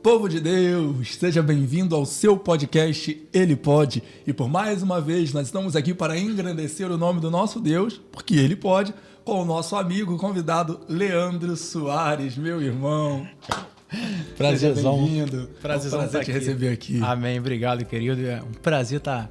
Povo de Deus, seja bem-vindo ao seu podcast Ele Pode. E por mais uma vez, nós estamos aqui para engrandecer o nome do nosso Deus, porque Ele pode, com o nosso amigo convidado Leandro Soares, meu irmão. Prazerzão. Seja bem-vindo. Prazerzão prazer te receber aqui. Amém, obrigado, querido. É um prazer estar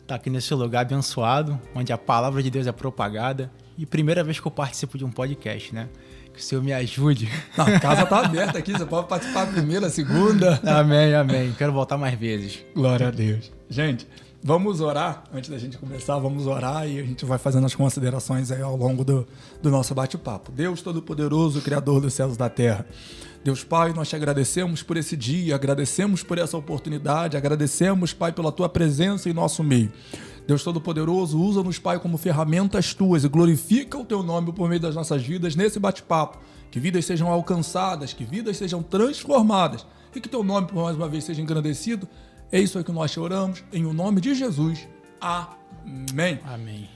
aqui nesse lugar abençoado, onde a palavra de Deus é propagada. E primeira vez que eu participo de um podcast, né? Que o Senhor me ajude. Não, a casa está aberta aqui, você pode participar a primeira, a segunda. Amém, amém. Quero voltar mais vezes. Glória a Deus. Gente, vamos orar. Antes da gente começar, vamos orar e a gente vai fazendo as considerações aí ao longo do nosso bate-papo. Deus Todo-Poderoso, Criador dos céus e da terra. Deus Pai, nós te agradecemos por esse dia, agradecemos por essa oportunidade, agradecemos, Pai, pela tua presença em nosso meio. Deus Todo-Poderoso, usa-nos, Pai, como ferramentas tuas e glorifica o teu nome por meio das nossas vidas nesse bate-papo. Que vidas sejam alcançadas, que vidas sejam transformadas e que teu nome, por mais uma vez, seja engrandecido. É isso aí que nós te oramos, em o nome de Jesus. Amém. Amém.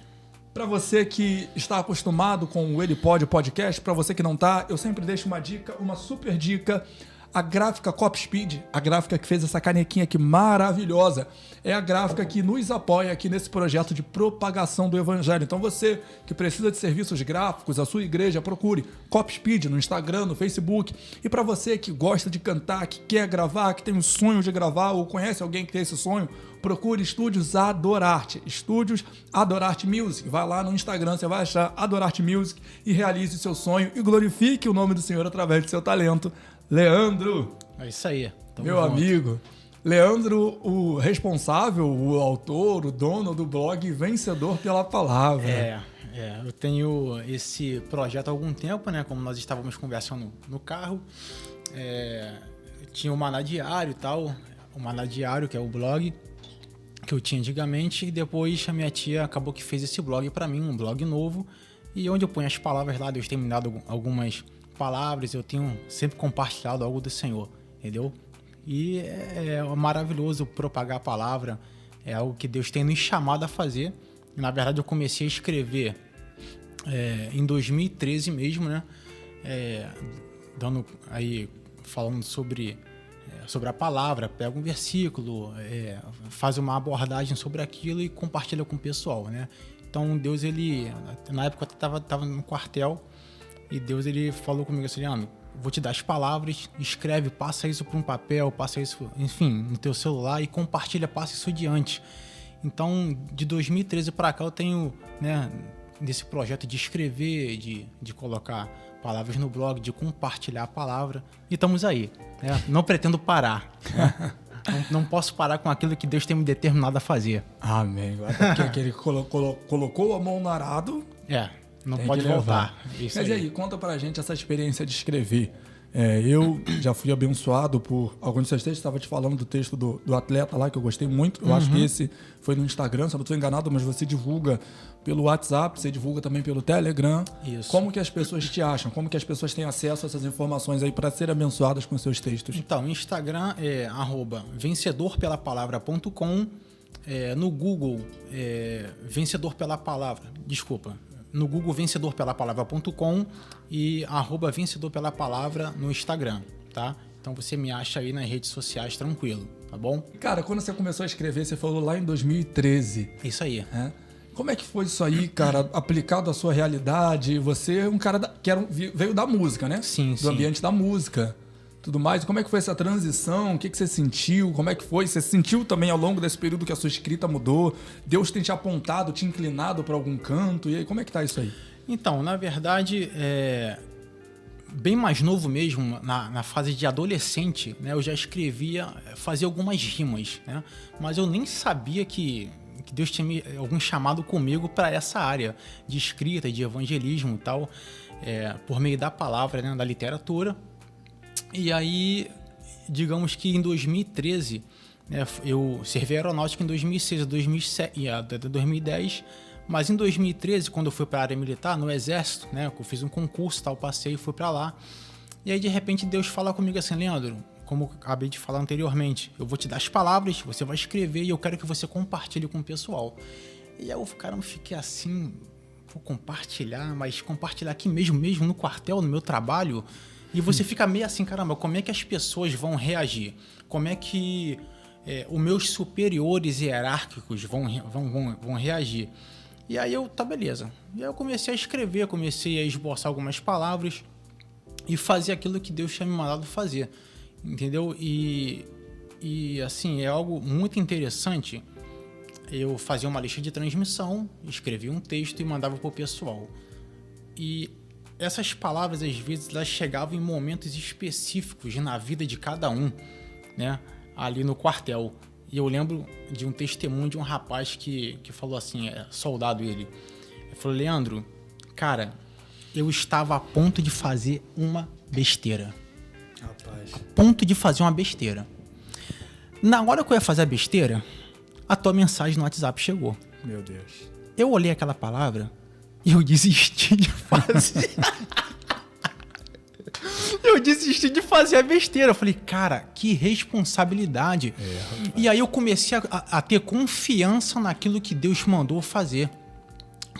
Para você que está acostumado com o Ele Pode podcast, para você que não está, eu sempre deixo uma dica, uma super dica. A gráfica Copspeed, a gráfica que fez essa canequinha aqui maravilhosa, é a gráfica que nos apoia aqui nesse projeto de propagação do Evangelho. Então você que precisa de serviços gráficos, a sua igreja, procure Copspeed no Instagram, no Facebook. E para você que gosta de cantar, que quer gravar, que tem um sonho de gravar ou conhece alguém que tem esse sonho, procure Estúdios Adorarte, Estúdios Adorarte Music. Vai lá no Instagram, você vai achar Adorarte Music e realize o seu sonho e glorifique o nome do Senhor através do seu talento. Leandro, É isso aí. meu amigo. Leandro, o responsável, o autor, o dono do blog Vencedor pela Palavra. Eu tenho esse projeto há algum tempo, né? Como nós estávamos conversando no carro. Tinha o Maná Diário e tal. O Maná Diário, que é o blog que eu tinha antigamente. E depois a minha tia acabou que fez esse blog para mim, um blog novo. E onde eu ponho as palavras lá, Deus tem me dado algumas palavras, eu tenho sempre compartilhado algo do Senhor, entendeu? E é maravilhoso propagar a palavra, é algo que Deus tem nos chamado a fazer. E, na verdade, eu comecei a escrever em 2013 mesmo, né? Falando sobre a palavra, pega um versículo, faz uma abordagem sobre aquilo e compartilha com o pessoal, né? Então, Deus, na época eu estava no quartel, e Deus, ele falou comigo assim, Leandro, vou te dar as palavras, escreve, passa isso para um papel, passa isso, enfim, no teu celular e compartilha, passa isso adiante. Então, de 2013 para cá, eu tenho, né, nesse projeto de escrever, de colocar palavras no blog, de compartilhar a palavra, e estamos aí, né? Não pretendo parar, né? Não posso parar com aquilo que Deus tem me determinado a fazer. Amém. Até porque ele colocou a mão no arado. Não pode voltar. Mas aí, conta pra gente essa experiência de escrever. Eu já fui abençoado por alguns dos seus textos. Estava te falando do texto do atleta lá, que eu gostei muito. Eu acho que esse foi no Instagram, se eu não estou enganado, mas você divulga pelo WhatsApp, você divulga também pelo Telegram. Isso. Como que as pessoas te acham? Como que as pessoas têm acesso a essas informações aí para serem abençoadas com seus textos? Então, o Instagram é @vencedorpelapalavra.com. No Google, Vencedor pela Palavra. No Google, vencedorpelapalavra.com e @vencedor pela palavra no Instagram, tá? Então você me acha aí nas redes sociais tranquilo, tá bom? Cara, quando você começou a escrever, você falou lá em 2013. Isso aí. Como é que foi isso aí, cara, aplicado à sua realidade? Você é um cara que veio da música, né? Sim. Do ambiente da música. Tudo mais. Como é que foi essa transição? O que você sentiu? Como é que foi? Você sentiu também ao longo desse período que a sua escrita mudou? Deus tem te apontado, te inclinado para algum canto? E aí, como é que tá isso aí? Então, na verdade, bem mais novo mesmo, na fase de adolescente, né, eu já fazia algumas rimas, né? Mas eu nem sabia que Deus tinha algum chamado comigo para essa área de escrita, de evangelismo e tal, por meio da palavra, né, da literatura. E aí, digamos que em 2013, né, eu servi aeronáutica em 2006, 2007 e 2010, mas em 2013, quando eu fui para a área militar, no Exército, né, eu fiz um concurso, tal, passei e fui para lá. E aí, de repente, Deus fala comigo assim, Leandro, como eu acabei de falar anteriormente, eu vou te dar as palavras, você vai escrever e eu quero que você compartilhe com o pessoal. E aí eu, fiquei assim, vou compartilhar, mas compartilhar aqui mesmo no quartel, no meu trabalho. E você fica meio assim, caramba, como é que as pessoas vão reagir? Como é que os meus superiores hierárquicos vão reagir? E aí tá beleza. E aí eu comecei a escrever, comecei a esboçar algumas palavras e fazer aquilo que Deus tinha me mandado fazer, entendeu? E assim, é algo muito interessante. Eu fazia uma lista de transmissão, escrevia um texto e mandava pro pessoal. E essas palavras, às vezes, elas chegavam em momentos específicos na vida de cada um, né? Ali no quartel. E eu lembro de um testemunho de um rapaz que falou assim, soldado ele. Ele falou, Leandro, cara, eu estava a ponto de fazer uma besteira. Rapaz. A ponto de fazer uma besteira. Na hora que eu ia fazer a besteira, a tua mensagem no WhatsApp chegou. Meu Deus. Eu olhei aquela palavra e eu desisti de fazer. Eu desisti de fazer a besteira. Eu falei, cara, que responsabilidade. E aí eu comecei a ter confiança naquilo que Deus mandou fazer.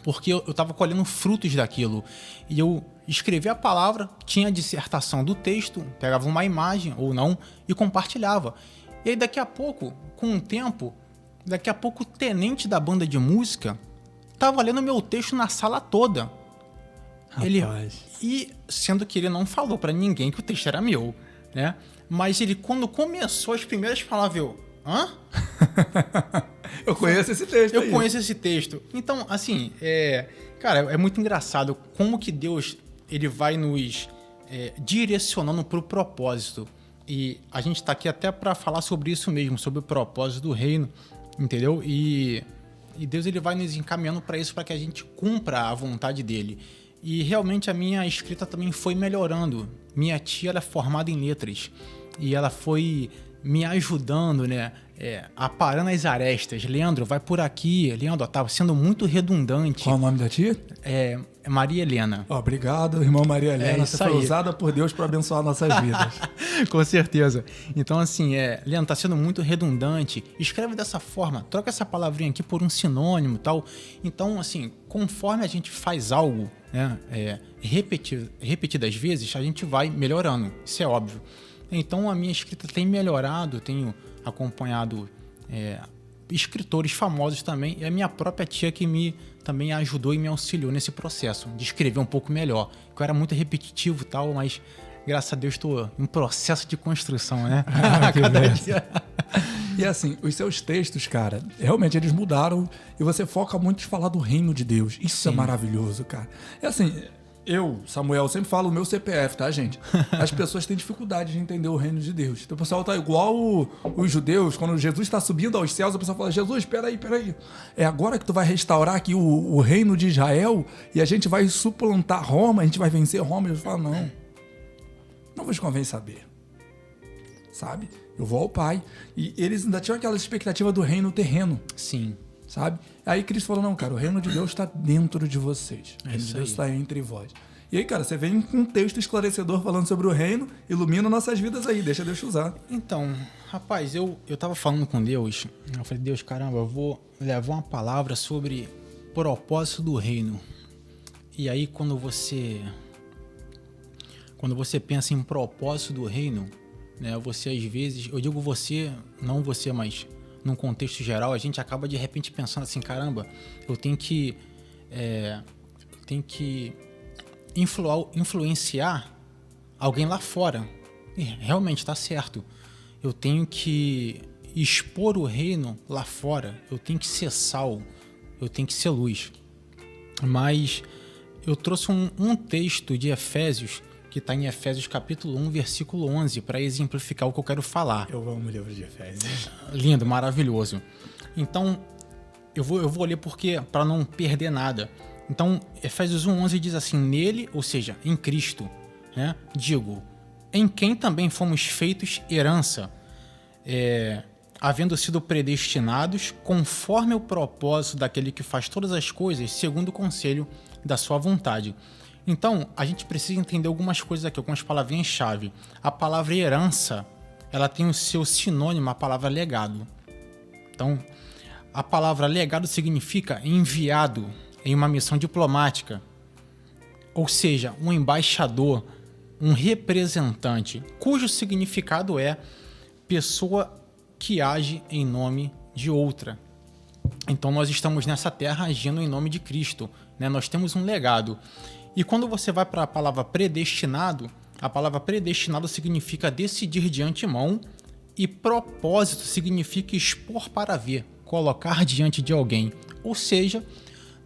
Porque eu estava colhendo frutos daquilo. E eu escrevi a palavra, tinha a dissertação do texto, pegava uma imagem ou não e compartilhava. E aí daqui a pouco, com o tempo, o tenente da banda de música estava lendo meu texto na sala toda. E sendo que ele não falou pra ninguém que o texto era meu, né? Mas ele, quando começou as primeiras palavras, hã? Eu conheço esse texto. Eu conheço esse texto. Então, assim, cara, é muito engraçado como que Deus ele vai nos direcionando pro propósito. E a gente tá aqui até para falar sobre isso mesmo, sobre o propósito do reino, entendeu? E Deus ele vai nos encaminhando para isso, para que a gente cumpra a vontade dele. E realmente a minha escrita também foi melhorando. Minha tia ela é formada em letras e ela foi me ajudando, né? Aparando as arestas. Leandro, vai por aqui. Leandro, tava sendo muito redundante. Qual é o nome da tia? É Maria Helena. Obrigado, irmã Maria Helena. Você foi usada por Deus para abençoar nossas vidas. Com certeza. Então, assim, Leandro, tá sendo muito redundante. Escreve dessa forma. Troca essa palavrinha aqui por um sinônimo e tal. Então, assim, conforme a gente faz algo, né, repetidas vezes, a gente vai melhorando. Isso é óbvio. Então, a minha escrita tem melhorado. Tenho acompanhado escritores famosos também. E a minha própria tia que também ajudou e me auxiliou nesse processo de escrever um pouco melhor. Eu era muito repetitivo e tal, mas graças a Deus estou em processo de construção, né? Cada dia. E assim, os seus textos, cara, realmente eles mudaram e você foca muito em falar do reino de Deus. Isso Sim. É maravilhoso, cara. É assim, eu, Samuel, sempre falo o meu CPF, tá, gente? As pessoas têm dificuldade de entender o reino de Deus. Então o pessoal tá igual os judeus, quando Jesus está subindo aos céus, o pessoal fala, Jesus, peraí. É agora que tu vai restaurar aqui o reino de Israel e a gente vai suplantar Roma, a gente vai vencer Roma. E Jesus fala, não vos convém saber. Sabe? Eu vou ao Pai. E eles ainda tinham aquela expectativa do reino terreno. Sim. Sabe? Aí Cristo falou, não, cara, o reino de Deus está dentro de vocês. O reino de Deus está entre vós. E aí, cara, você vem com um texto esclarecedor falando sobre o reino, ilumina nossas vidas aí, deixa Deus te usar. Então, rapaz, eu tava falando com Deus, eu falei, Deus, caramba, eu vou levar uma palavra sobre propósito do reino. E aí, quando você pensa em propósito do reino, né, você às vezes, eu digo você, não você, mas num contexto geral, a gente acaba de repente pensando assim, caramba, eu tenho que influenciar alguém lá fora. E realmente está certo. Eu tenho que expor o reino lá fora. Eu tenho que ser sal. Eu tenho que ser luz. Mas eu trouxe um texto de Efésios, que está em Efésios capítulo 1, versículo 11, para exemplificar o que eu quero falar. Eu amo o livro de Efésios. Lindo, maravilhoso. Então, eu vou ler porque para não perder nada. Então, Efésios 1:11 diz assim, nele, ou seja, em Cristo, né? Digo, em quem também fomos feitos herança, havendo sido predestinados conforme o propósito daquele que faz todas as coisas segundo o conselho da sua vontade. Então, a gente precisa entender algumas coisas aqui, algumas palavrinhas-chave. A palavra herança, ela tem o seu sinônimo, a palavra legado. Então, a palavra legado significa enviado em uma missão diplomática. Ou seja, um embaixador, um representante, cujo significado é pessoa que age em nome de outra. Então nós estamos nessa terra agindo em nome de Cristo, né? Nós temos um legado. E quando você vai para a palavra predestinado, a palavra predestinado significa decidir de antemão, e propósito significa expor para ver, colocar diante de alguém. Ou seja,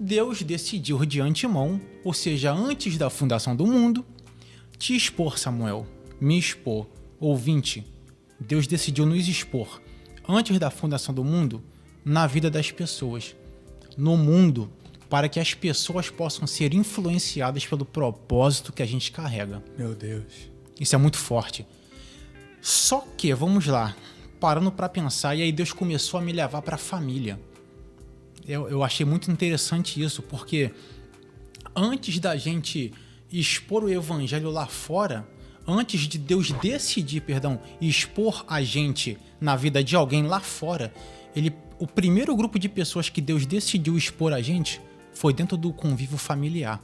Deus decidiu de antemão, ou seja, antes da fundação do mundo, te expor, Samuel, me expor. Ouvinte, Deus decidiu nos expor antes da fundação do mundo na vida das pessoas, no mundo, para que as pessoas possam ser influenciadas pelo propósito que a gente carrega. Meu Deus. Isso é muito forte. Só que, vamos lá, parando para pensar, e aí Deus começou a me levar para a família. Eu achei muito interessante isso, porque antes da gente expor o evangelho lá fora, antes de Deus decidir, expor a gente na vida de alguém lá fora, o primeiro grupo de pessoas que Deus decidiu expor a gente foi dentro do convívio familiar.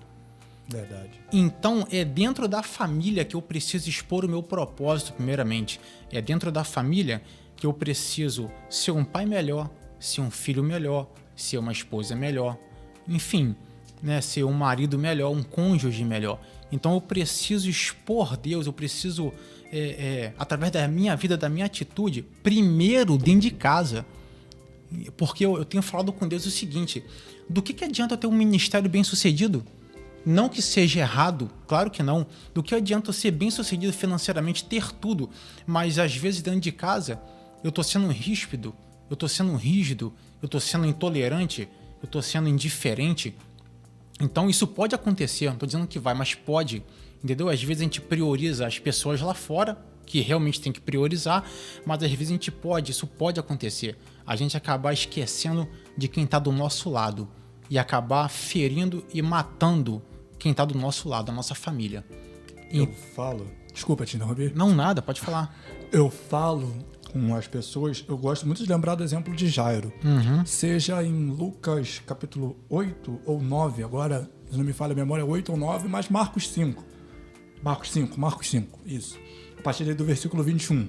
Verdade. Então, é dentro da família que eu preciso expor o meu propósito, primeiramente. É dentro da família que eu preciso ser um pai melhor, ser um filho melhor, ser uma esposa melhor, enfim, né, ser um marido melhor, um cônjuge melhor. Então, eu preciso expor Deus, eu preciso, através da minha vida, da minha atitude, primeiro dentro de casa. Porque eu tenho falado com Deus o seguinte: do que adianta eu ter um ministério bem sucedido? Não que seja errado, claro que não. Do que adianta eu ser bem sucedido financeiramente, ter tudo, mas às vezes dentro de casa eu estou sendo ríspido, eu estou sendo rígido, eu estou sendo intolerante, eu estou sendo indiferente. Então isso pode acontecer, não estou dizendo que vai, mas pode, entendeu? Às vezes a gente prioriza as pessoas lá fora, que realmente tem que priorizar, mas às vezes isso pode acontecer. A gente acabar esquecendo de quem está do nosso lado e acabar ferindo e matando quem está do nosso lado, a nossa família. Eu falo... Desculpa te interromper. Não, nada, pode falar. Eu falo com as pessoas, eu gosto muito de lembrar do exemplo de Jairo. Seja em Lucas capítulo 8 ou 9, agora, se não me falha a memória, 8 ou 9, mas Marcos 5. Marcos 5, isso. A partir do versículo 21.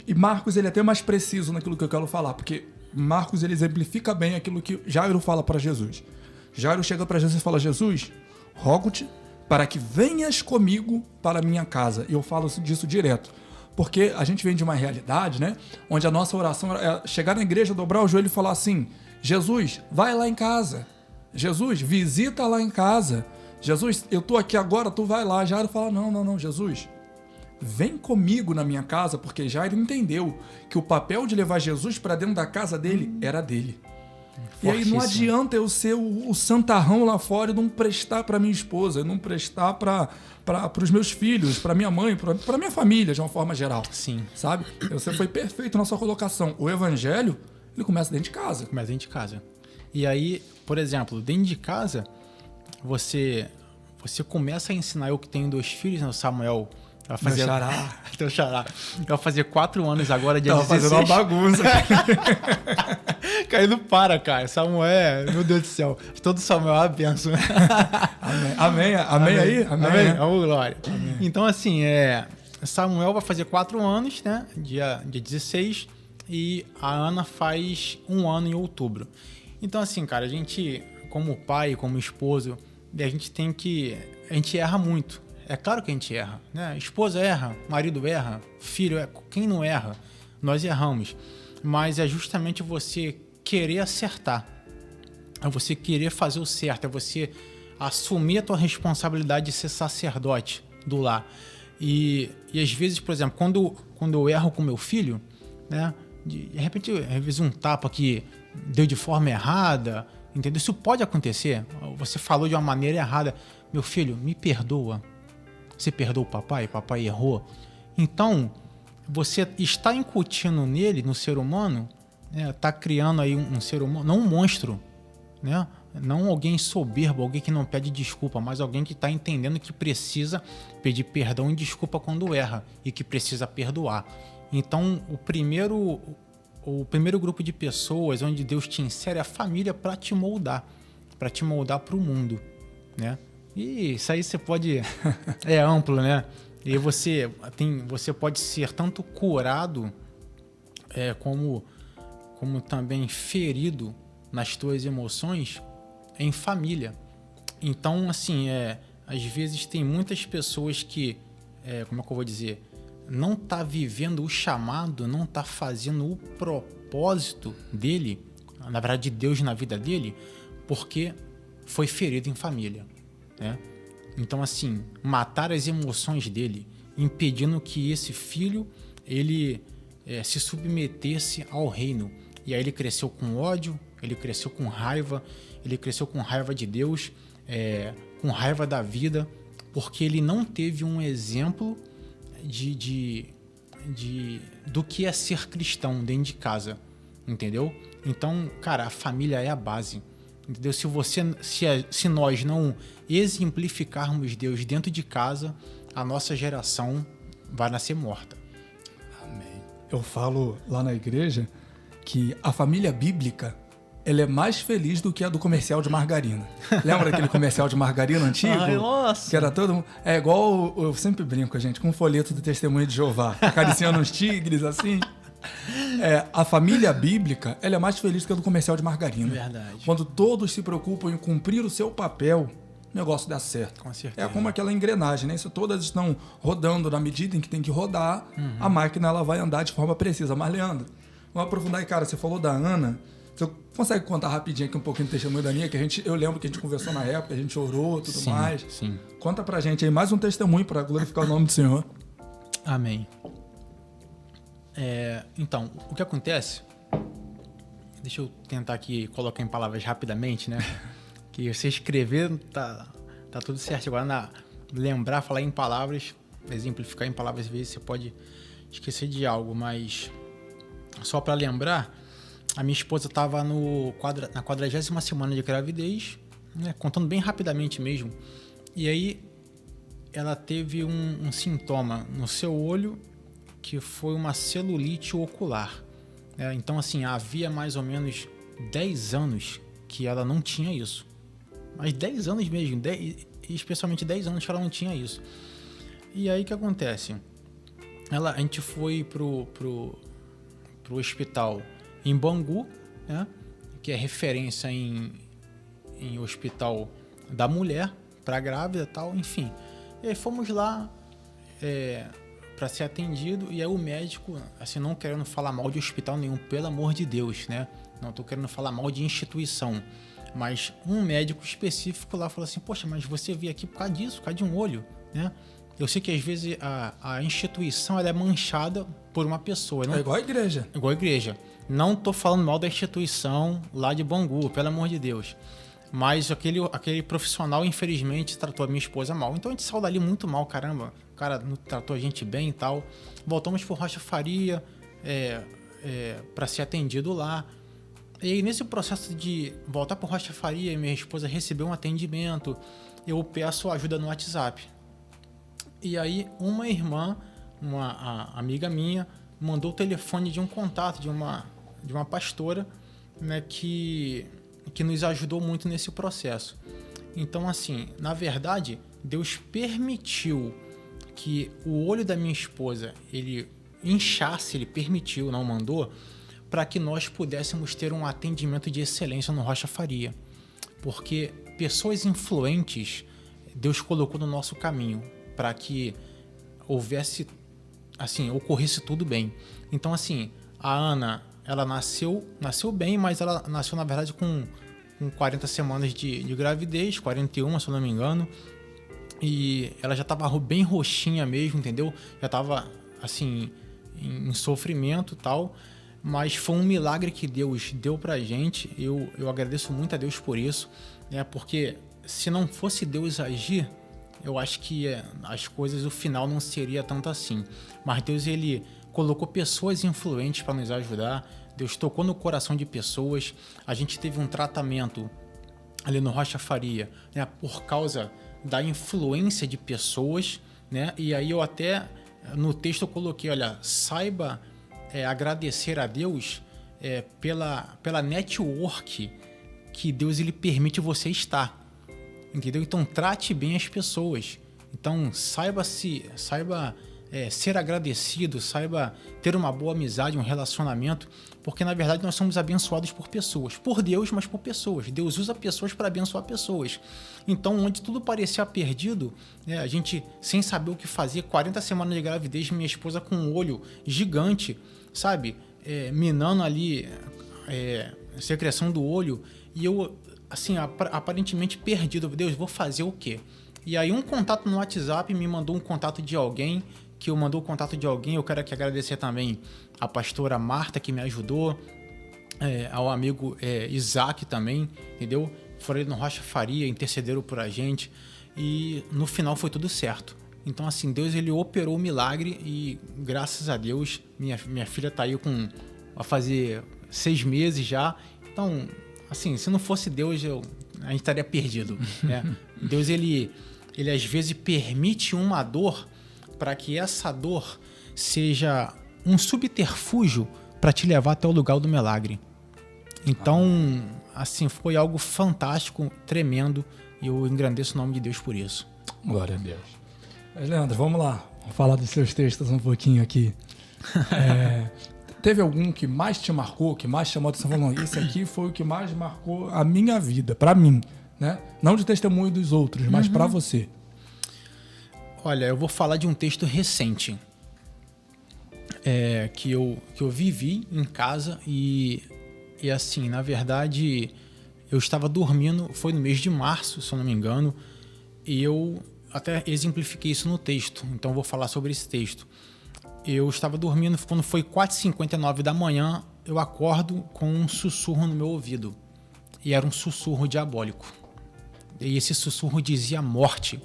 E Marcos, ele é até mais preciso naquilo que eu quero falar, porque Marcos, ele exemplifica bem aquilo que Jairo fala para Jesus. Jairo chega para Jesus e fala: Jesus, rogo-te para que venhas comigo para a minha casa. E eu falo disso direto, porque a gente vem de uma realidade, né, onde a nossa oração é chegar na igreja, dobrar o joelho e falar assim: Jesus, vai lá em casa. Jesus, visita lá em casa. Jesus, eu tô aqui agora, tu vai lá. Jairo fala: não, Jesus, vem comigo na minha casa, porque Jairo entendeu que o papel de levar Jesus para dentro da casa dele era dele. E aí não adianta eu ser o santarrão lá fora e não prestar para minha esposa, não prestar para os meus filhos, para minha mãe, para minha família, de uma forma geral. Sim. Sabe? Você foi perfeito na sua colocação. O evangelho, ele começa dentro de casa. Começa dentro de casa. E aí, por exemplo, dentro de casa, você começa a ensinar. Eu que tenho 2 filhos, né, o Samuel... Vai fazer... Teu xará. Vai fazer 4 anos agora, dia 16. Fazendo uma bagunça. Caindo para, cara. Samuel, meu Deus do céu. Todo Samuel é uma benção. Amém aí? Amém. Ô, glória. Amém. Então, assim, Samuel vai fazer 4 anos, né? Dia 16. E a Ana faz 1 ano em outubro. Então, assim, cara, a gente, como pai, como esposo, a gente erra muito. É claro que a gente erra, né? Esposa erra, marido erra, filho erra. Quem não erra? Nós erramos. Mas é justamente você querer acertar. É você querer fazer o certo. É você assumir a tua responsabilidade de ser sacerdote do lar. E às vezes, por exemplo, quando eu erro com meu filho, né? De repente, às vezes um tapa que deu de forma errada, entendeu? Isso pode acontecer. Você falou de uma maneira errada. Meu filho, me perdoa. Você perdoa o papai? Papai errou. Então, você está incutindo nele, no ser humano, né? Está criando aí um ser humano, não um monstro, né? Não alguém soberbo, alguém que não pede desculpa, mas alguém que está entendendo que precisa pedir perdão e desculpa quando erra e que precisa perdoar. Então, o primeiro grupo de pessoas onde Deus te insere é a família para te moldar para o mundo, né? E isso aí você pode... É amplo, né? E você pode ser tanto curado como também ferido nas tuas emoções em família. Então, assim, às vezes tem muitas pessoas que, como é que eu vou dizer, não tá vivendo o chamado, não tá fazendo o propósito dele, na verdade de Deus na vida dele, porque foi ferido em família, né? Então, assim, matar as emoções dele, impedindo que esse filho ele se submetesse ao reino. E aí ele cresceu com ódio, ele cresceu com raiva, ele cresceu com raiva de Deus, com raiva da vida, porque ele não teve um exemplo do que é ser cristão dentro de casa, entendeu? Então, cara, a família é a base, entendeu? Se nós não exemplificarmos Deus dentro de casa, a nossa geração vai nascer morta. Amém. Eu falo lá na igreja que a família bíblica ela é mais feliz do que a do comercial de margarina. Lembra aquele comercial de margarina antigo? Ai, nossa! Que era todo mundo... É igual, eu sempre brinco, gente, com um folheto do Testemunho de Jeová, acariciando uns tigres, assim. A família bíblica ela é mais feliz do que a do comercial de margarina. Verdade. Quando todos se preocupam em cumprir o seu papel, o negócio dá certo. Com certeza. É como aquela engrenagem, né? Se todas estão rodando na medida em que tem que rodar, a máquina ela vai andar de forma precisa. Mas, Leandro, vamos aprofundar aí, cara. Você falou da Ana. Você consegue contar rapidinho aqui um pouquinho do testemunho da Aninha? Eu lembro que a gente conversou na época, a gente orou e tudo mais. Sim. Conta pra gente aí mais um testemunho para glorificar o nome do Senhor. Amém. Então, o que acontece... Deixa eu tentar aqui colocar em palavras rapidamente, né? Que você escrever tá tudo certo. Agora, lembrar, falar em palavras, exemplificar em palavras, às vezes você pode esquecer de algo, mas só para lembrar, a minha esposa estava na 40ª semana de gravidez, né? Contando bem rapidamente mesmo, e aí ela teve um sintoma no seu olho que foi uma celulite ocular. Então, assim, havia mais ou menos 10 anos que ela não tinha isso. Mas 10 anos mesmo, especialmente 10 anos que ela não tinha isso. E aí o que acontece? A gente foi pro hospital em Bangu, né? Que é referência em hospital da mulher, para grávida e tal, enfim. E aí fomos lá para ser atendido, e aí o médico, assim, não querendo falar mal de hospital nenhum, pelo amor de Deus, né? Não tô querendo falar mal de instituição. Mas um médico específico lá falou assim, poxa, mas você veio aqui por causa disso, por causa de um olho, né? Eu sei que às vezes a instituição ela é manchada por uma pessoa. Não... É igual a igreja. Igual a igreja. Não tô falando mal da instituição lá de Bangu, pelo amor de Deus. Mas aquele profissional, infelizmente, tratou a minha esposa mal. Então a gente saiu dali muito mal, caramba. O cara não tratou a gente bem e tal. Voltamos pro Rocha Faria para ser atendido lá. E aí, nesse processo de voltar pro Rocha Faria, minha esposa recebeu um atendimento, eu peço ajuda no WhatsApp. E aí, uma irmã, uma amiga minha, mandou o telefone de um contato de uma pastora, né, que nos ajudou muito nesse processo. Então, assim, na verdade, Deus permitiu que o olho da minha esposa, ele inchasse, ele permitiu, não mandou, para que nós pudéssemos ter um atendimento de excelência no Rocha Faria. Porque pessoas influentes, Deus colocou no nosso caminho para que ocorresse tudo bem. Então, assim, a Ana, ela nasceu bem, mas ela nasceu, na verdade, com 40 semanas de gravidez, 41, se eu não me engano. E ela já estava bem roxinha mesmo, entendeu? Já estava, assim, em sofrimento e tal. Mas foi um milagre que Deus deu pra gente. Eu agradeço muito a Deus por isso, né? Porque se não fosse Deus agir, eu acho que as coisas, o final não seria tanto assim. Mas Deus, ele colocou pessoas influentes para nos ajudar. Deus tocou no coração de pessoas. A gente teve um tratamento ali no Rocha Faria, né? Por causa da influência de pessoas, né? E aí eu até, no texto eu coloquei, olha, saiba agradecer a Deus pela network que Deus ele permite você estar. entendeu? Então trate bem as pessoas. Então saiba ser agradecido, saiba ter uma boa amizade, um relacionamento, porque na verdade nós somos abençoados por pessoas, por Deus, mas por pessoas. Deus usa pessoas para abençoar pessoas. Então, onde tudo parecia perdido, a gente sem saber o que fazer, 40 semanas de gravidez, minha esposa com um olho gigante, sabe, minando ali a secreção do olho, e eu, assim, aparentemente perdido. Deus, vou fazer o quê? E aí um contato no WhatsApp me mandou um contato de alguém, eu quero aqui agradecer também a pastora Marta, que me ajudou, ao amigo Isaac também, entendeu? Foram no Rocha Faria, intercederam por a gente, e no final foi tudo certo. Então, assim, Deus, ele operou o milagre, e graças a Deus, minha filha tá aí a fazer 6 meses já. Então, assim, se não fosse Deus, a gente estaria perdido, né? Deus, ele às vezes permite uma dor para que essa dor seja um subterfúgio para te levar até o lugar do milagre. Então, assim, foi algo fantástico, tremendo, e eu engrandeço o nome de Deus por isso. Glória a Deus. Mas, Leandro, vamos lá. Vamos falar dos seus textos um pouquinho aqui. Teve algum que mais te marcou, que mais te chamou a atenção? Falando, esse aqui foi o que mais marcou a minha vida, para mim, né? Não de testemunho dos outros, mas para você. Olha, eu vou falar de um texto recente que eu vivi em casa e assim, na verdade, eu estava dormindo, foi no mês de março, se eu não me engano, e eu até exemplifiquei isso no texto, então eu vou falar sobre esse texto. Eu estava dormindo, quando foi 4h59 da manhã, eu acordo com um sussurro no meu ouvido, e era um sussurro diabólico, e esse sussurro dizia morte.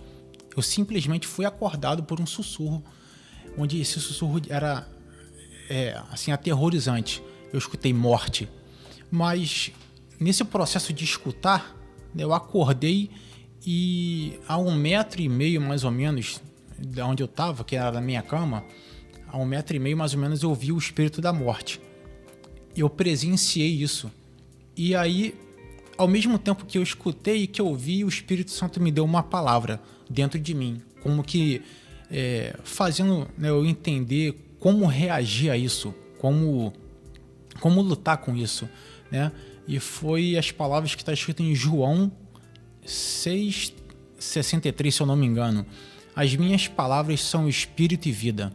Eu simplesmente fui acordado por um sussurro, onde esse sussurro era assim, aterrorizante. Eu escutei morte. Mas nesse processo de escutar, eu acordei e a 1,5 metro mais ou menos de onde eu estava, que era da minha cama, a 1,5 metro mais ou menos eu vi o espírito da morte. Eu presenciei isso. E aí, ao mesmo tempo que eu escutei e que eu vi, o Espírito Santo me deu uma palavra dentro de mim, como que fazendo, né, eu entender como reagir a isso, como lutar com isso, né? E foi as palavras que está escrito em João 6,63, se eu não me engano. As minhas palavras são espírito e vida.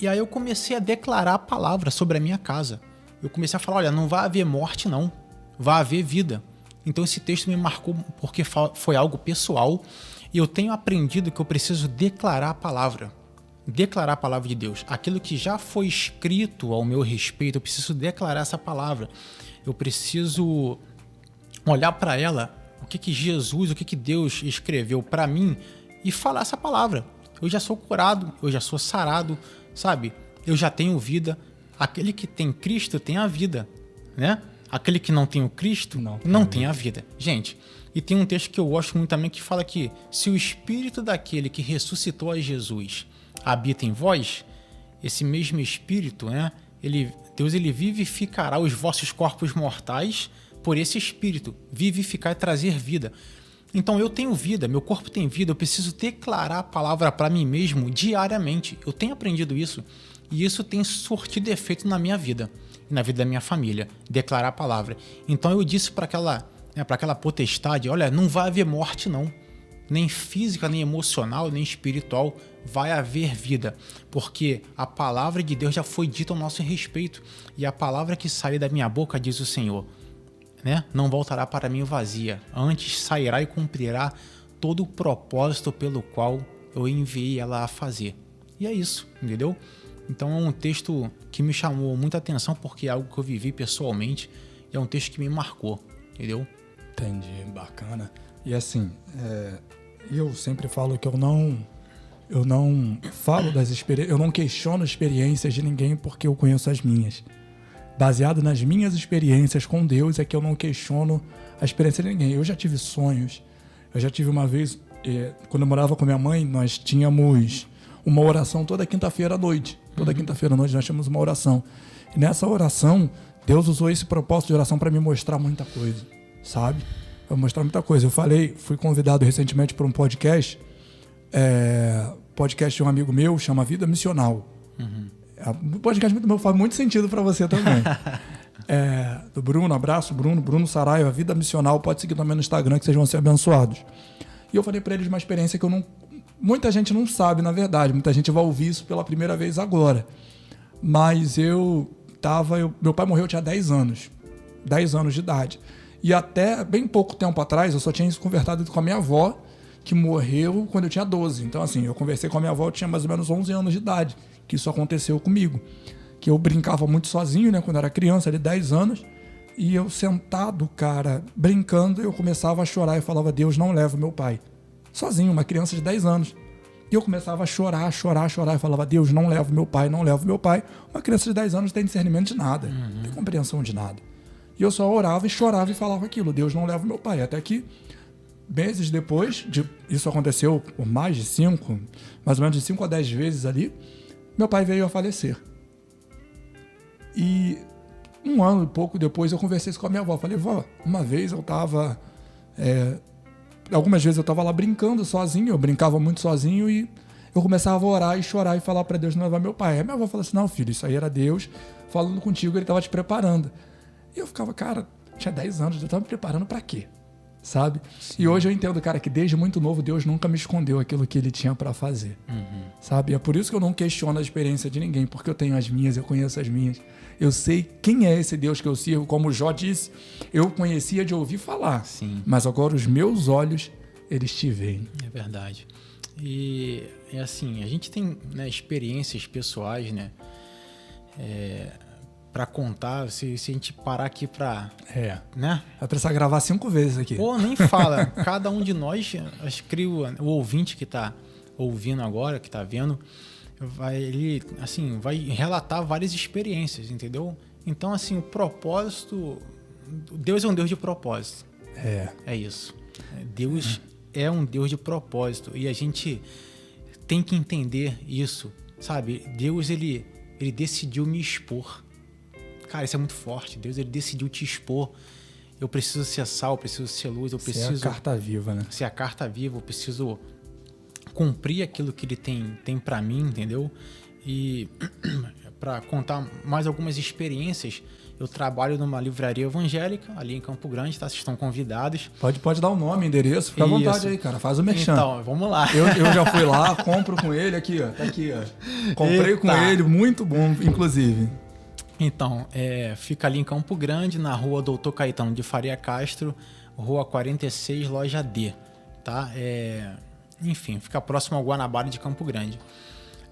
E aí eu comecei a declarar a palavra sobre a minha casa. Eu comecei a falar, olha, não vai haver morte não, vai haver vida. Então esse texto me marcou porque foi algo pessoal, e eu tenho aprendido que eu preciso declarar a palavra de Deus. Aquilo que já foi escrito ao meu respeito, eu preciso declarar essa palavra. Eu preciso olhar para ela, o que Jesus, o que Deus escreveu para mim, e falar essa palavra. Eu já sou curado, eu já sou sarado, sabe? Eu já tenho vida. Aquele que tem Cristo tem a vida, né? Aquele que não tem o Cristo não tem a vida. Gente, e tem um texto que eu gosto muito também que fala que se o Espírito daquele que ressuscitou a Jesus habita em vós, esse mesmo Espírito, né? Deus vivificará os vossos corpos mortais por esse Espírito, vivificar e trazer vida. Então eu tenho vida, meu corpo tem vida, eu preciso declarar a palavra para mim mesmo diariamente. Eu tenho aprendido isso e isso tem surtido efeito na minha vida e na vida da minha família, declarar a palavra. Então eu disse para aquela potestade, olha, não vai haver morte não, nem física, nem emocional, nem espiritual, vai haver vida, porque a palavra de Deus já foi dita ao nosso respeito, e a palavra que sai da minha boca, diz o Senhor, né? Não voltará para mim vazia, antes sairá e cumprirá todo o propósito pelo qual eu enviei ela a fazer. E é isso, entendeu? Então é um texto que me chamou muita atenção porque é algo que eu vivi pessoalmente e é um texto que me marcou, entendeu? Entendi, bacana. E assim, eu sempre falo que eu não falo das experiências, eu não questiono experiências de ninguém porque eu conheço as minhas. Baseado nas minhas experiências com Deus é que eu não questiono a experiência de ninguém. Eu já tive sonhos, eu já tive uma vez, quando eu morava com minha mãe, nós tínhamos uma oração toda quinta-feira à noite. Toda quinta-feira à noite nós tínhamos uma oração. E nessa oração, Deus usou esse propósito de oração para me mostrar muita coisa, sabe? Vai mostrar muita coisa. Eu fui convidado recentemente para um podcast, podcast de um amigo meu, chama Vida Missional. Um podcast muito bom, faz muito sentido para você também. Do Bruno, abraço, Bruno Saraiva, Vida Missional, pode seguir também no Instagram que vocês vão ser abençoados. E eu falei para eles uma experiência que muita gente não sabe, na verdade, muita gente vai ouvir isso pela primeira vez agora. Mas meu pai morreu, eu tinha 10 anos de idade. E até bem pouco tempo atrás, eu só tinha conversado com a minha avó, que morreu quando eu tinha 12. Então, assim, eu conversei com a minha avó, eu tinha mais ou menos 11 anos de idade, que isso aconteceu comigo. Que eu brincava muito sozinho, né, quando eu era criança, ali 10 anos, e eu sentado, cara, brincando, eu começava a chorar e falava, Deus, não leva meu pai. Sozinho, uma criança de 10 anos. E eu começava a chorar, e falava, Deus, não leva meu pai, não leva meu pai. Uma criança de 10 anos não tem discernimento de nada, não tem compreensão de nada. E eu só orava e chorava e falava aquilo, Deus, não leva meu pai. Até que, meses depois, isso aconteceu por mais ou menos de 5 a 10 vezes ali, meu pai veio a falecer. E um ano e pouco depois eu conversei isso com a minha avó. Falei, vó, uma vez eu tava... algumas vezes eu tava lá brincando sozinho, eu brincava muito sozinho e eu começava a orar e chorar e falar para Deus não levar meu pai. Aí minha avó falou assim, não, filho, isso aí era Deus falando contigo, ele tava te preparando. E eu ficava, cara, tinha 10 anos, eu tava me preparando para quê? Sabe? Sim. E hoje eu entendo, cara, que desde muito novo Deus nunca me escondeu aquilo que ele tinha para fazer. Sabe? E é por isso que eu não questiono a experiência de ninguém, porque eu tenho as minhas, eu conheço as minhas. Eu sei quem é esse Deus que eu sirvo, como o Jó disse, eu conhecia de ouvir falar. Sim. Mas agora os meus olhos, eles te veem. É verdade. E é assim, a gente tem, né, experiências pessoais, né? Para contar, se a gente parar aqui para... né? Vai precisar gravar 5 vezes aqui. Pô, nem fala. Cada um de nós, acho que o ouvinte que está ouvindo agora, que está vendo, vai relatar várias experiências, entendeu? Então, assim, o propósito... Deus é um Deus de propósito. É isso. Deus é um Deus de propósito. E a gente tem que entender isso, sabe? Deus, ele decidiu me expor. Cara, isso é muito forte. Deus, ele decidiu te expor. Eu preciso ser sal, eu preciso ser luz, eu preciso... Ser a carta viva, né? Ser a carta viva, eu preciso cumprir aquilo que ele tem para mim, entendeu? E para contar mais algumas experiências, eu trabalho numa livraria evangélica, ali em Campo Grande, tá? Vocês estão convidados. Pode dar o nome, endereço, fica à vontade aí, cara. Faz o merchan. Então, vamos lá. Eu já fui lá, compro com ele aqui, ó. Tá aqui, ó. Comprei com ele, muito bom, inclusive. Então, fica ali em Campo Grande, na rua Doutor Caetano de Faria Castro, rua 46, loja D, tá? Enfim, fica próximo ao Guanabara de Campo Grande.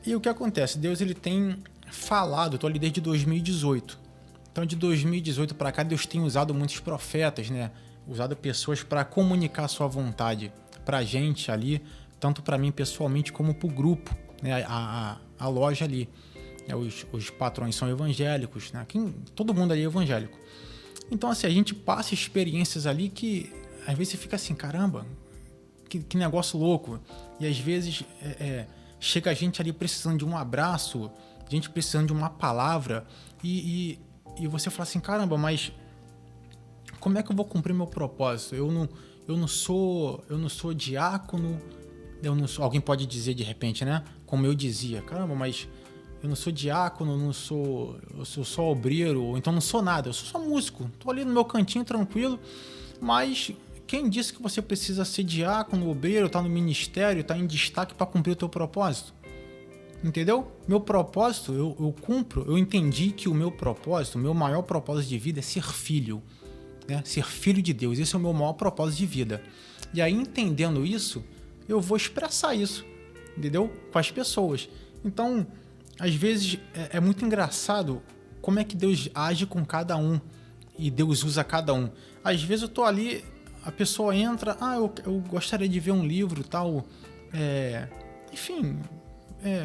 E o que acontece? Deus, ele tem falado, eu tô ali desde 2018. Então, de 2018 para cá, Deus tem usado muitos profetas, né? Usado pessoas para comunicar a sua vontade pra gente ali, tanto para mim pessoalmente como pro grupo, né? A loja ali. Os patrões são evangélicos, né? Todo mundo ali é evangélico. Então, assim, a gente passa experiências ali que às vezes você fica assim, caramba, que negócio louco. E às vezes chega a gente ali precisando de um abraço, a gente precisando de uma palavra, e você fala assim, caramba, mas como é que eu vou cumprir meu propósito? Eu não sou diácono, alguém pode dizer de repente, né? Como eu dizia, caramba, mas eu não sou diácono, eu sou só obreiro, ou então não sou nada, eu sou só músico. Tô ali no meu cantinho tranquilo, mas quem disse que você precisa ser diácono, obreiro, tá no ministério, tá em destaque para cumprir o teu propósito? Entendeu? Meu propósito, eu cumpro, eu entendi que o meu propósito, o meu maior propósito de vida é ser filho, né? Ser filho de Deus, esse é o meu maior propósito de vida. E aí, entendendo isso, eu vou expressar isso, entendeu? Com as pessoas. Então, às vezes é muito engraçado como é que Deus age com cada um e Deus usa cada um. Às vezes eu tô ali, a pessoa entra, eu gostaria de ver um livro tal, enfim,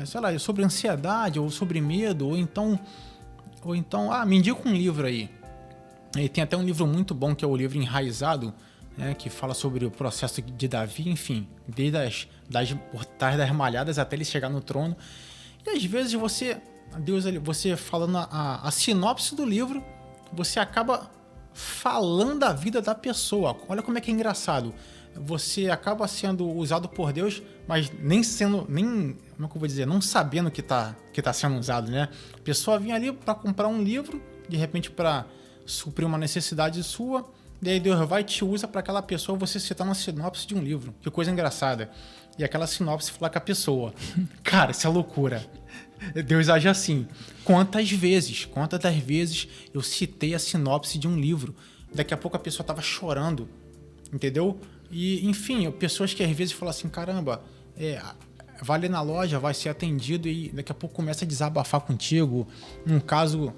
sei lá, sobre ansiedade ou sobre medo, ou então, me indica um livro aí. E tem até um livro muito bom que é o livro Enraizado, né, que fala sobre o processo de Davi, enfim, desde por trás das malhadas até ele chegar no trono. E às vezes você falando a sinopse do livro, você acaba falando a vida da pessoa. Olha como é que é engraçado. Você acaba sendo usado por Deus, mas como é que eu vou dizer, não sabendo que tá sendo usado, né? A pessoa vinha ali para comprar um livro, de repente para suprir uma necessidade sua, e aí Deus vai e te usa para aquela pessoa você citar uma sinopse de um livro. Que coisa engraçada. E aquela sinopse falar com a pessoa. Cara, isso é loucura. Deus age assim. Quantas das vezes eu citei a sinopse de um livro, daqui a pouco a pessoa tava chorando, entendeu? E, enfim, pessoas que às vezes falam assim, caramba, vai ali na loja, vai ser atendido e daqui a pouco começa a desabafar contigo. Um caso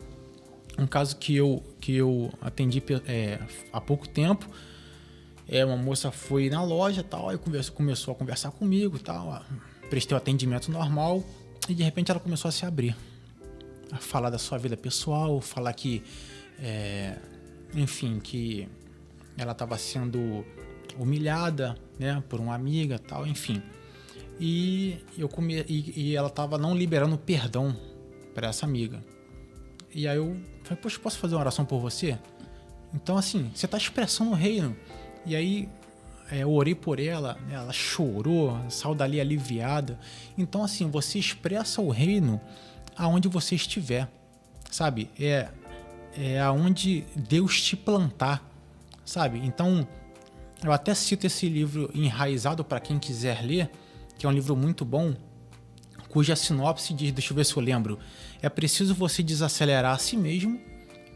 que eu atendi há pouco tempo, uma moça foi na loja e tal, aí começou a conversar comigo e tal, prestei o atendimento normal e de repente ela começou a se abrir, a falar da sua vida pessoal, falar que, enfim, que ela estava sendo humilhada, né, por uma amiga, tal, enfim. E ela estava não liberando perdão para essa amiga. E aí eu falei, poxa, posso fazer uma oração por você? Então, assim, você está expressando o reino. E aí eu orei por ela, né, ela chorou, saiu dali aliviada. Então, assim, você expressa o reino aonde você estiver, sabe? É aonde Deus te plantar, sabe? Então, eu até cito esse livro Enraizado para quem quiser ler, que é um livro muito bom, cuja sinopse diz, deixa eu ver se eu lembro, é preciso você desacelerar a si mesmo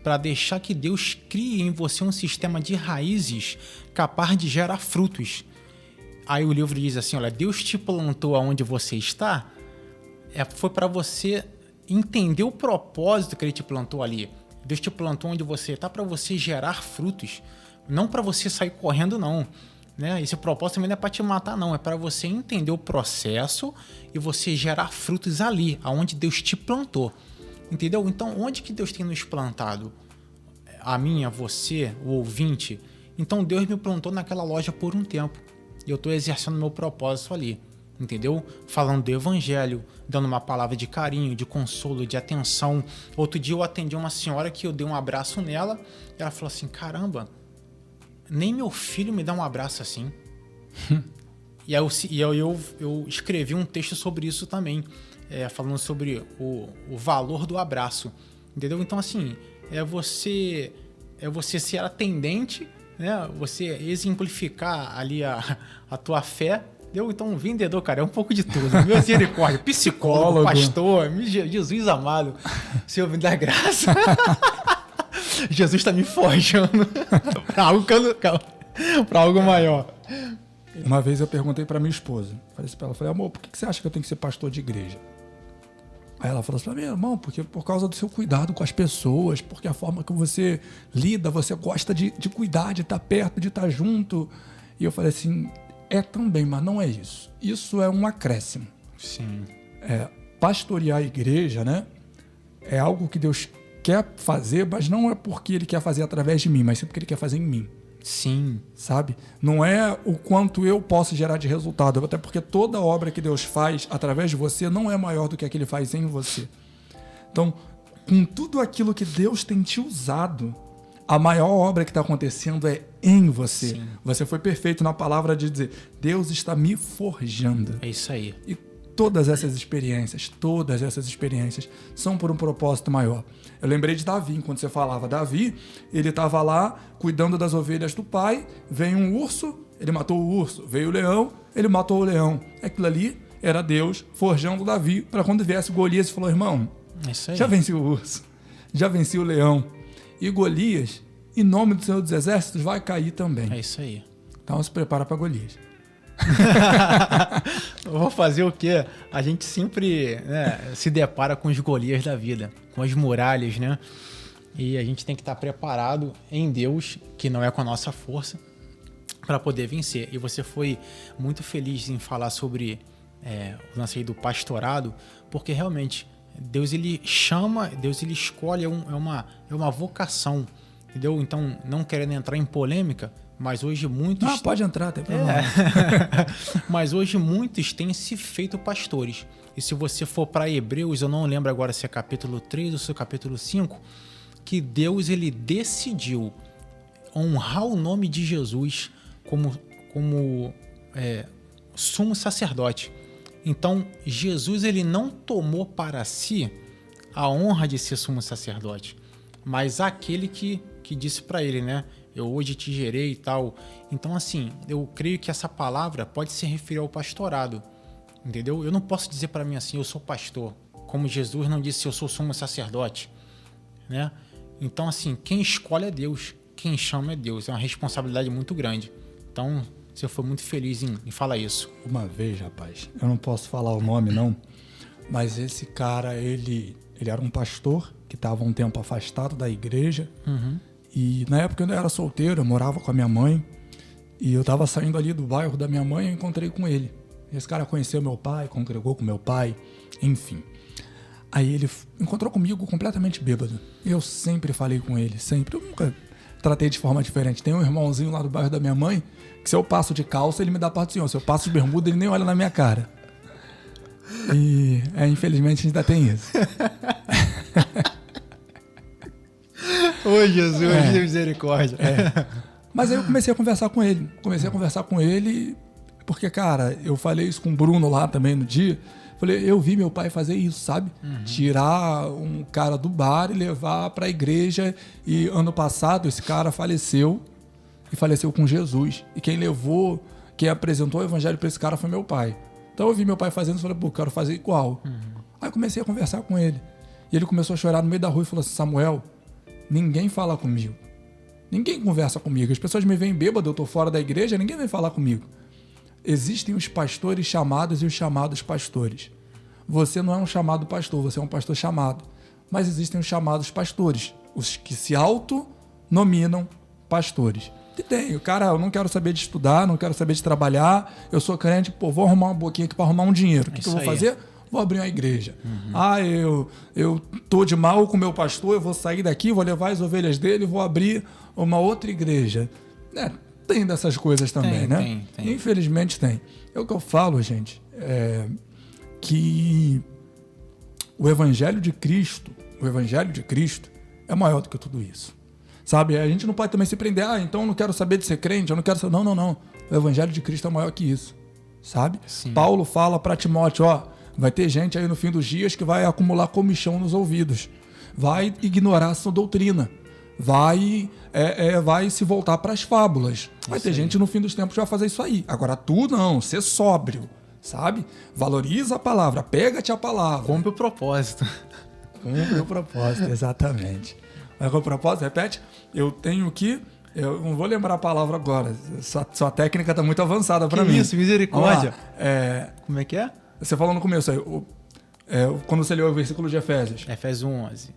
para deixar que Deus crie em você um sistema de raízes capaz de gerar frutos. Aí o livro diz assim, olha, Deus te plantou aonde você está, foi para você entender o propósito que Ele te plantou ali. Deus te plantou onde você está para você gerar frutos, não para você sair correndo, não. Né? Esse propósito também não é para te matar, não. É para você entender o processo e você gerar frutos ali, aonde Deus te plantou. Entendeu? Então, onde que Deus tem nos plantado? A mim, a você, o ouvinte. Então, Deus me plantou naquela loja por um tempo. E eu estou exercendo meu propósito ali. Entendeu? Falando do evangelho, dando uma palavra de carinho, de consolo, de atenção. Outro dia eu atendi uma senhora que eu dei um abraço nela. E ela falou assim, caramba, nem meu filho me dá um abraço assim. E aí eu escrevi um texto sobre isso também, falando sobre o valor do abraço, entendeu? Então, assim, é você ser atendente, né? Você exemplificar ali a tua fé, entendeu? Então, vendedor, cara, é um pouco de tudo. Misericórdia, psicólogo, pastor, Jesus amado, Senhor, me dá graça. Jesus está me forjando para algo maior. Uma vez eu perguntei para minha esposa, falei para ela, amor, por que você acha que eu tenho que ser pastor de igreja? Aí ela falou assim para mim, irmão, porque por causa do seu cuidado com as pessoas, porque a forma que você lida, você gosta de cuidar, de estar perto, de estar junto. E eu falei assim, também, mas não é isso. Isso é um acréscimo. Sim. Pastorear a igreja, né, é algo que Deus quer fazer, mas não é porque Ele quer fazer através de mim, mas sim porque Ele quer fazer em mim. Sim. Sabe? Não é o quanto eu posso gerar de resultado, até porque toda obra que Deus faz através de você não é maior do que a que Ele faz em você. Então, com tudo aquilo que Deus tem te usado, a maior obra que está acontecendo é em você. Sim. Você foi perfeito na palavra de dizer, Deus está me forjando. É isso aí. E todas essas experiências são por um propósito maior. Eu lembrei de Davi, quando você falava. Davi, ele estava lá cuidando das ovelhas do pai, veio um urso, ele matou o urso. Veio o leão, ele matou o leão. Aquilo ali era Deus forjando Davi para quando viesse Golias e falou, irmão, já venci o urso, já venci o leão. E Golias, em nome do Senhor dos Exércitos, vai cair também. É isso aí. Então se prepara para Golias. Eu vou fazer o quê? A gente sempre, né, se depara com os Golias da vida, com as muralhas, né? E a gente tem que estar preparado em Deus, que não é com a nossa força, para poder vencer. E você foi muito feliz em falar sobre o lance aí do pastorado, porque realmente Deus ele chama, Deus ele escolhe, é uma vocação, entendeu? Então, não querendo entrar em polêmica, mas hoje muitos... Não, pode entrar, tem problema. Mas hoje muitos têm se feito pastores. E se você for para Hebreus, eu não lembro agora se é capítulo 3 ou se é capítulo 5, que Deus ele decidiu honrar o nome de Jesus como sumo sacerdote. Então, Jesus ele não tomou para si a honra de ser sumo sacerdote, mas aquele que disse para ele, né? Eu hoje te gerei e tal. Então, assim, eu creio que essa palavra pode se referir ao pastorado, entendeu? Eu não posso dizer para mim assim, eu sou pastor, como Jesus não disse, eu sou sumo sacerdote, né? Então, assim, quem escolhe é Deus, quem chama é Deus. É uma responsabilidade muito grande. Então, você foi muito feliz em falar isso. Uma vez, rapaz, eu não posso falar o nome, não, mas esse cara, ele era um pastor que estava um tempo afastado da igreja. E na época eu ainda era solteiro, eu morava com a minha mãe. E eu estava saindo ali do bairro da minha mãe e encontrei com ele. Esse cara conheceu meu pai, congregou com meu pai, enfim. Aí ele encontrou comigo completamente bêbado. Eu sempre falei com ele, sempre. Eu nunca tratei de forma diferente. Tem um irmãozinho lá do bairro da minha mãe, que se eu passo de calça, ele me dá parte do senhor. Se eu passo de bermuda, ele nem olha na minha cara. E, infelizmente, ainda tem isso. Ô Jesus, de misericórdia. Mas aí eu comecei a conversar com ele. Porque, cara, eu falei isso com o Bruno lá também no dia. Falei, eu vi meu pai fazer isso, sabe? Tirar um cara do bar e levar pra igreja. E ano passado esse cara faleceu. E faleceu com Jesus. E quem apresentou o evangelho pra esse cara foi meu pai. Então eu vi meu pai fazendo e falei, pô, quero fazer igual. Aí eu comecei a conversar com ele. E ele começou a chorar no meio da rua e falou assim, Samuel, ninguém fala comigo. Ninguém conversa comigo. As pessoas me veem bêbado, eu tô fora da igreja, ninguém vem falar comigo. Existem os pastores chamados e os chamados pastores. Você não é um chamado pastor, você é um pastor chamado. Mas existem os chamados pastores, os que se autonominam pastores. E tem, cara, eu não quero saber de estudar, não quero saber de trabalhar, eu sou crente, pô, vou arrumar uma boquinha aqui para arrumar um dinheiro. O que eu vou fazer? Vou abrir uma igreja. Eu tô de mal com o meu pastor, eu vou sair daqui, vou levar as ovelhas dele, vou abrir uma outra igreja. Tem dessas coisas também, né? Tem. Infelizmente tem. É o que eu falo, gente, que o Evangelho de Cristo é maior do que tudo isso. Sabe? A gente não pode também se prender, então eu não quero saber de ser crente, eu não quero saber... Não. O Evangelho de Cristo é maior que isso, sabe? Sim. Paulo fala para Timóteo, vai ter gente aí no fim dos dias que vai acumular comichão nos ouvidos, vai ignorar a sua doutrina, vai se voltar para as fábulas. Vai ter gente no fim dos tempos que vai fazer isso aí. Agora tu não, ser sóbrio, sabe? Valoriza a palavra, pega-te a palavra. Cumpre o propósito. Cumpre o propósito, exatamente. Mas qual o propósito? Repete. Eu tenho que... Eu não vou lembrar a palavra agora. Sua técnica está muito avançada para mim. Isso, misericórdia. Como é que é? Você falou no começo aí, quando você leu o versículo de Efésios. Efésios 1:11.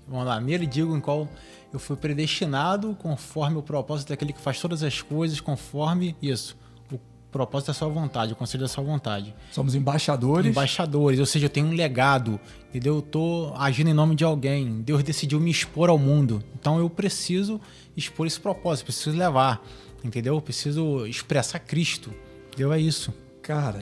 Vamos lá. Nele digo em qual eu fui predestinado conforme o propósito daquele que faz todas as coisas conforme isso. O propósito da sua vontade, o conselho da sua vontade. Somos embaixadores. Embaixadores, ou seja, eu tenho um legado, entendeu? Eu tô agindo em nome de alguém. Deus decidiu me expor ao mundo. Então eu preciso expor esse propósito, preciso levar, entendeu? Eu preciso expressar Cristo, entendeu? É isso. Cara,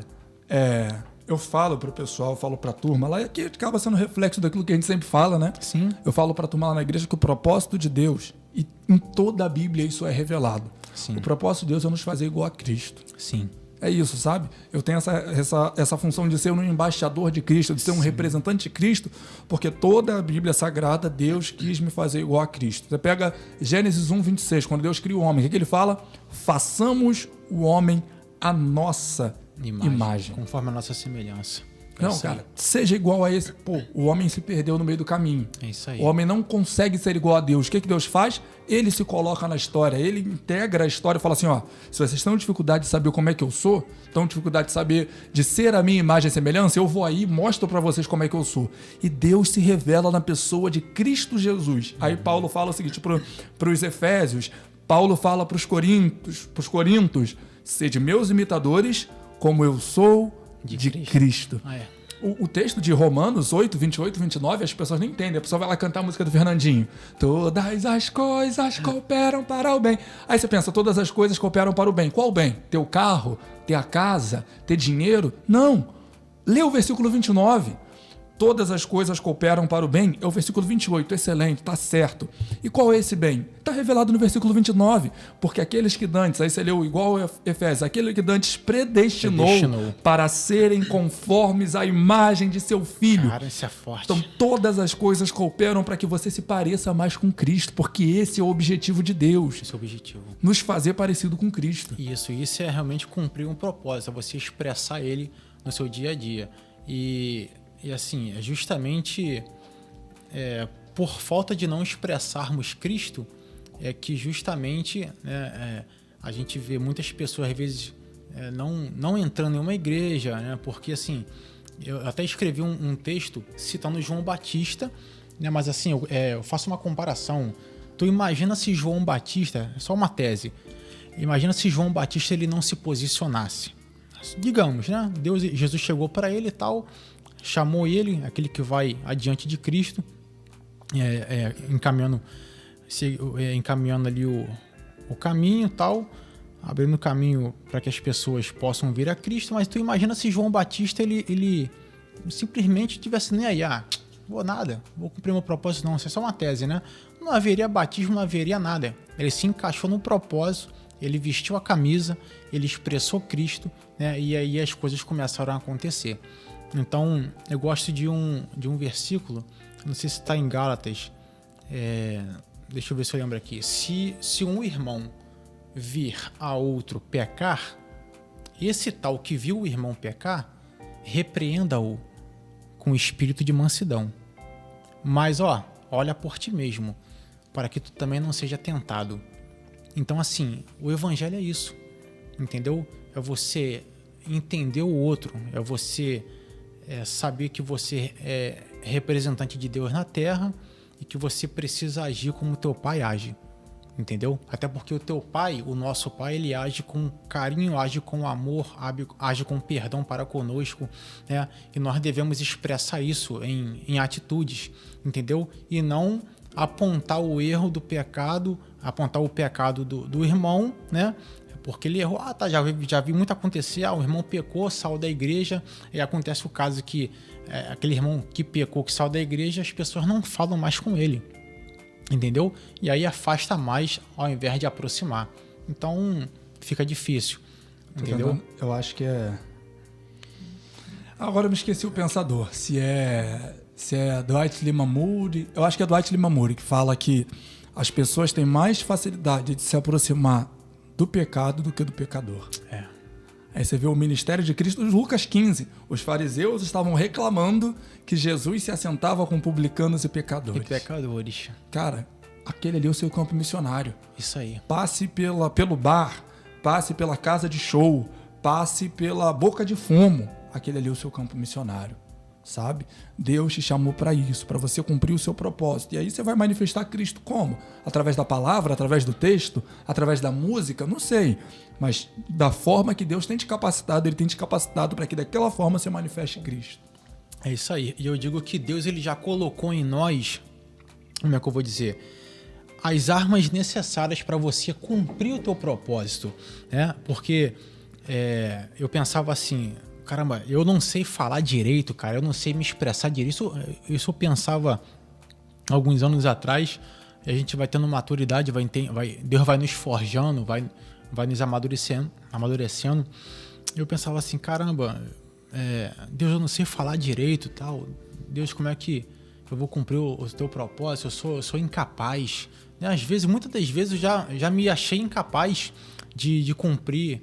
eu falo pro pessoal, falo pra turma lá, que acaba sendo reflexo daquilo que a gente sempre fala, né? Sim. Eu falo pra turma lá na igreja que o propósito de Deus, e em toda a Bíblia isso é revelado. Sim. O propósito de Deus é nos fazer igual a Cristo. Sim. É isso, sabe? Eu tenho essa função de ser um embaixador de Cristo, de ser um representante de Cristo, porque toda a Bíblia Sagrada, Deus quis me fazer igual a Cristo. Você pega Gênesis 1:26, quando Deus cria o homem, o que ele fala? Façamos o homem a nossa imagem. Conforme a nossa semelhança. Não, cara, seja igual a esse. Pô, o homem se perdeu no meio do caminho. É isso aí. O homem não consegue ser igual a Deus. O que Deus faz? Ele se coloca na história, ele integra a história e fala assim, se vocês estão em dificuldade de saber como é que eu sou, estão em dificuldade de saber de ser a minha imagem e semelhança, eu vou aí e mostro para vocês como é que eu sou. E Deus se revela na pessoa de Cristo Jesus. Aí Paulo fala o seguinte para os Efésios, Paulo fala para os Corintos, sede meus imitadores, como eu sou de Cristo. O texto de Romanos 8, 28, 29, as pessoas não entendem. A pessoa vai lá cantar a música do Fernandinho. Todas as coisas cooperam para o bem. Aí você pensa, todas as coisas cooperam para o bem. Qual bem? Ter o carro? Ter a casa? Ter dinheiro? Não. Lê o versículo 29. todas as coisas cooperam para o bem, é o versículo 28, excelente, está certo. E qual é esse bem? Está revelado no versículo 29, porque aqueles que dantes, aí você leu igual a Efésios, aquele que dantes predestinou para serem conformes à imagem de seu Filho. Cara, isso é forte. Então todas as coisas cooperam para que você se pareça mais com Cristo, porque esse é o objetivo de Deus. Esse é o objetivo. Nos fazer parecido com Cristo. Isso é realmente cumprir um propósito, é você expressar ele no seu dia a dia. E assim, é justamente por falta de não expressarmos Cristo, é que justamente a gente vê muitas pessoas, às vezes, não entrando em uma igreja, né? Porque assim, eu até escrevi um texto citando João Batista, né? Mas assim, eu faço uma comparação. Tu imagina se João Batista, é só uma tese, imagina se João Batista ele não se posicionasse. Digamos, né? Jesus chegou para ele e tal, chamou ele, aquele que vai adiante de Cristo, encaminhando ali o caminho e tal, abrindo o caminho para que as pessoas possam vir a Cristo. Mas tu imagina se João Batista ele simplesmente tivesse nem aí, vou nada, vou cumprir meu propósito não, isso é só uma tese, né? Não haveria batismo, não haveria nada. Ele se encaixou no propósito, ele vestiu a camisa, ele expressou Cristo, né? E aí as coisas começaram a acontecer. Então, eu gosto de um versículo, não sei se está em Gálatas, deixa eu ver se eu lembro aqui. Se um irmão vir a outro pecar, esse tal que viu o irmão pecar, repreenda-o com espírito de mansidão. Mas, olha por ti mesmo, para que tu também não seja tentado. Então, assim, o evangelho é isso, entendeu? É você entender o outro, é você saber que você é representante de Deus na terra e que você precisa agir como teu pai age, entendeu? Até porque o teu pai, o nosso pai, ele age com carinho, age com amor, age com perdão para conosco, né? E nós devemos expressar isso em atitudes, entendeu? E não apontar o erro do pecado, apontar o pecado do irmão, né? Porque ele errou, já vi muito acontecer, o irmão pecou, saiu da igreja, e acontece o caso que aquele irmão que pecou, que saiu da igreja, as pessoas não falam mais com ele, entendeu? E aí afasta mais ao invés de aproximar. Então fica difícil, entendeu? Eu acho que Agora eu me esqueci o pensador, se é Dwight Lyman Moody, eu acho que é Dwight Lyman Moody, que fala que as pessoas têm mais facilidade de se aproximar do pecado do que do pecador. Aí você vê o ministério de Cristo, Lucas 15. Os fariseus estavam reclamando que Jesus se assentava com publicanos e pecadores. Cara, aquele ali é o seu campo missionário. Isso aí. Passe pelo bar, passe pela casa de show, passe pela boca de fumo. Aquele ali é o seu campo missionário. Sabe? Deus te chamou para isso, para você cumprir o seu propósito. E aí você vai manifestar Cristo como? Através da palavra, através do texto, através da música? Não sei. Mas da forma que Deus tem te capacitado, Ele tem te capacitado para que daquela forma você manifeste Cristo. É isso aí. E eu digo que Deus ele já colocou em nós, como é que eu vou dizer, as armas necessárias para você cumprir o teu propósito, né? Porque eu pensava assim, caramba, eu não sei falar direito, cara, eu não sei me expressar direito. Isso eu pensava alguns anos atrás, e a gente vai tendo maturidade, Deus vai nos forjando, vai nos amadurecendo. Eu pensava assim, caramba, Deus, eu não sei falar direito, tal. Deus, como é que eu vou cumprir o teu propósito? Eu sou incapaz. Às vezes, muitas das vezes, eu já me achei incapaz de cumprir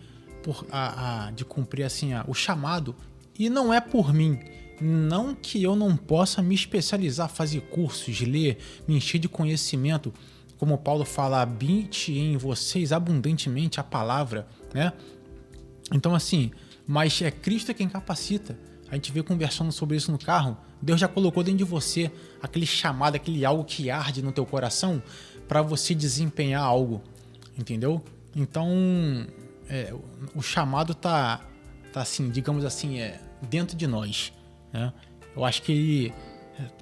assim, o chamado. E não é por mim. Não que eu não possa me especializar, fazer cursos, ler, me encher de conhecimento. Como Paulo fala, habite em vocês abundantemente a palavra, né? Então, assim, mas é Cristo quem capacita. A gente vê conversando sobre isso no carro. Deus já colocou dentro de você aquele chamado, aquele algo que arde no teu coração para você desempenhar algo, entendeu? Então, o chamado tá assim, digamos assim, dentro de nós, né? Eu acho que ele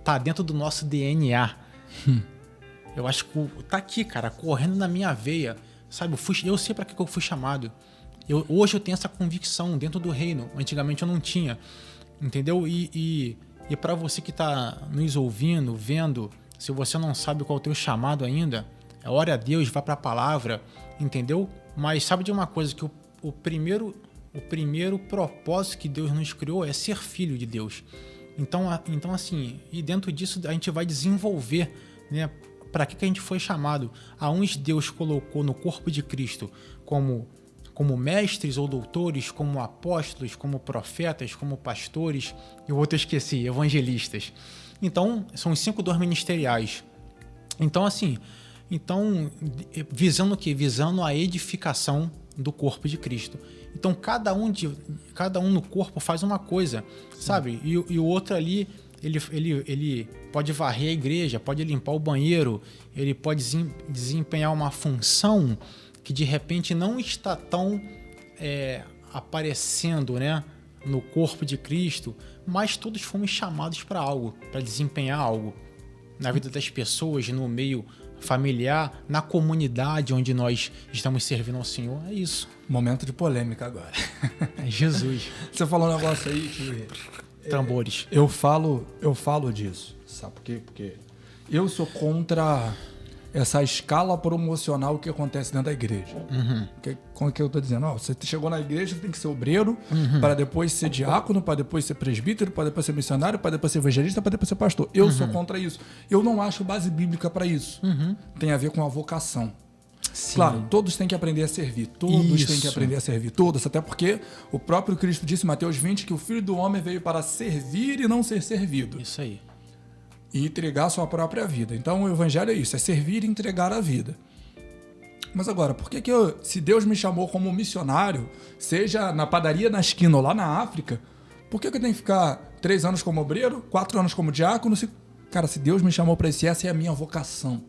tá dentro do nosso DNA. Eu acho que tá aqui, cara, correndo na minha veia, sabe? Eu sei para que eu fui chamado. Hoje eu tenho essa convicção dentro do reino. Antigamente eu não tinha, entendeu? E E para você que está nos ouvindo, vendo, se você não sabe qual é o teu chamado ainda, ore a Deus, vá para a palavra, entendeu? Mas sabe de uma coisa, que o primeiro propósito que Deus nos criou é ser filho de Deus. Então assim, e dentro disso a gente vai desenvolver, né? Para que a gente foi chamado? A uns Deus colocou no corpo de Cristo como mestres ou doutores, como apóstolos, como profetas, como pastores, e o outro eu esqueci, evangelistas. Então, são os 5 dons ministeriais. Então, assim, visando o quê? Visando a edificação do corpo de Cristo. Então, cada um no corpo faz uma coisa, sabe? E o outro ali, ele pode varrer a igreja, pode limpar o banheiro, ele pode desempenhar uma função que de repente não está tão aparecendo, né, no corpo de Cristo, mas todos fomos chamados para algo, para desempenhar algo na vida das pessoas, no meio familiar, na comunidade onde nós estamos servindo ao Senhor. É isso. Momento de polêmica agora. É Jesus. Você falou um negócio aí que... Tambores. Eu falo disso, sabe por quê? Porque eu sou contra essa escala promocional que acontece dentro da igreja. Como que eu tô dizendo? Você chegou na igreja, você tem que ser obreiro, para depois ser diácono, para depois ser presbítero, para depois ser missionário, para depois ser evangelista, para depois ser pastor. Eu sou contra isso. Eu não acho base bíblica para isso. Tem a ver com a vocação. Sim. Claro, todos têm que aprender a servir. Todos têm que aprender a servir. Todos. Até porque o próprio Cristo disse em Mateus 20 que o Filho do Homem veio para servir e não ser servido. Isso aí. E entregar a sua própria vida. Então o evangelho é isso, é servir e entregar a vida. Mas agora, por que se Deus me chamou como missionário, seja na padaria na esquina ou lá na África, por que eu tenho que ficar 3 anos como obreiro, 4 anos como diácono? Se Deus me chamou para isso, essa é a minha vocação,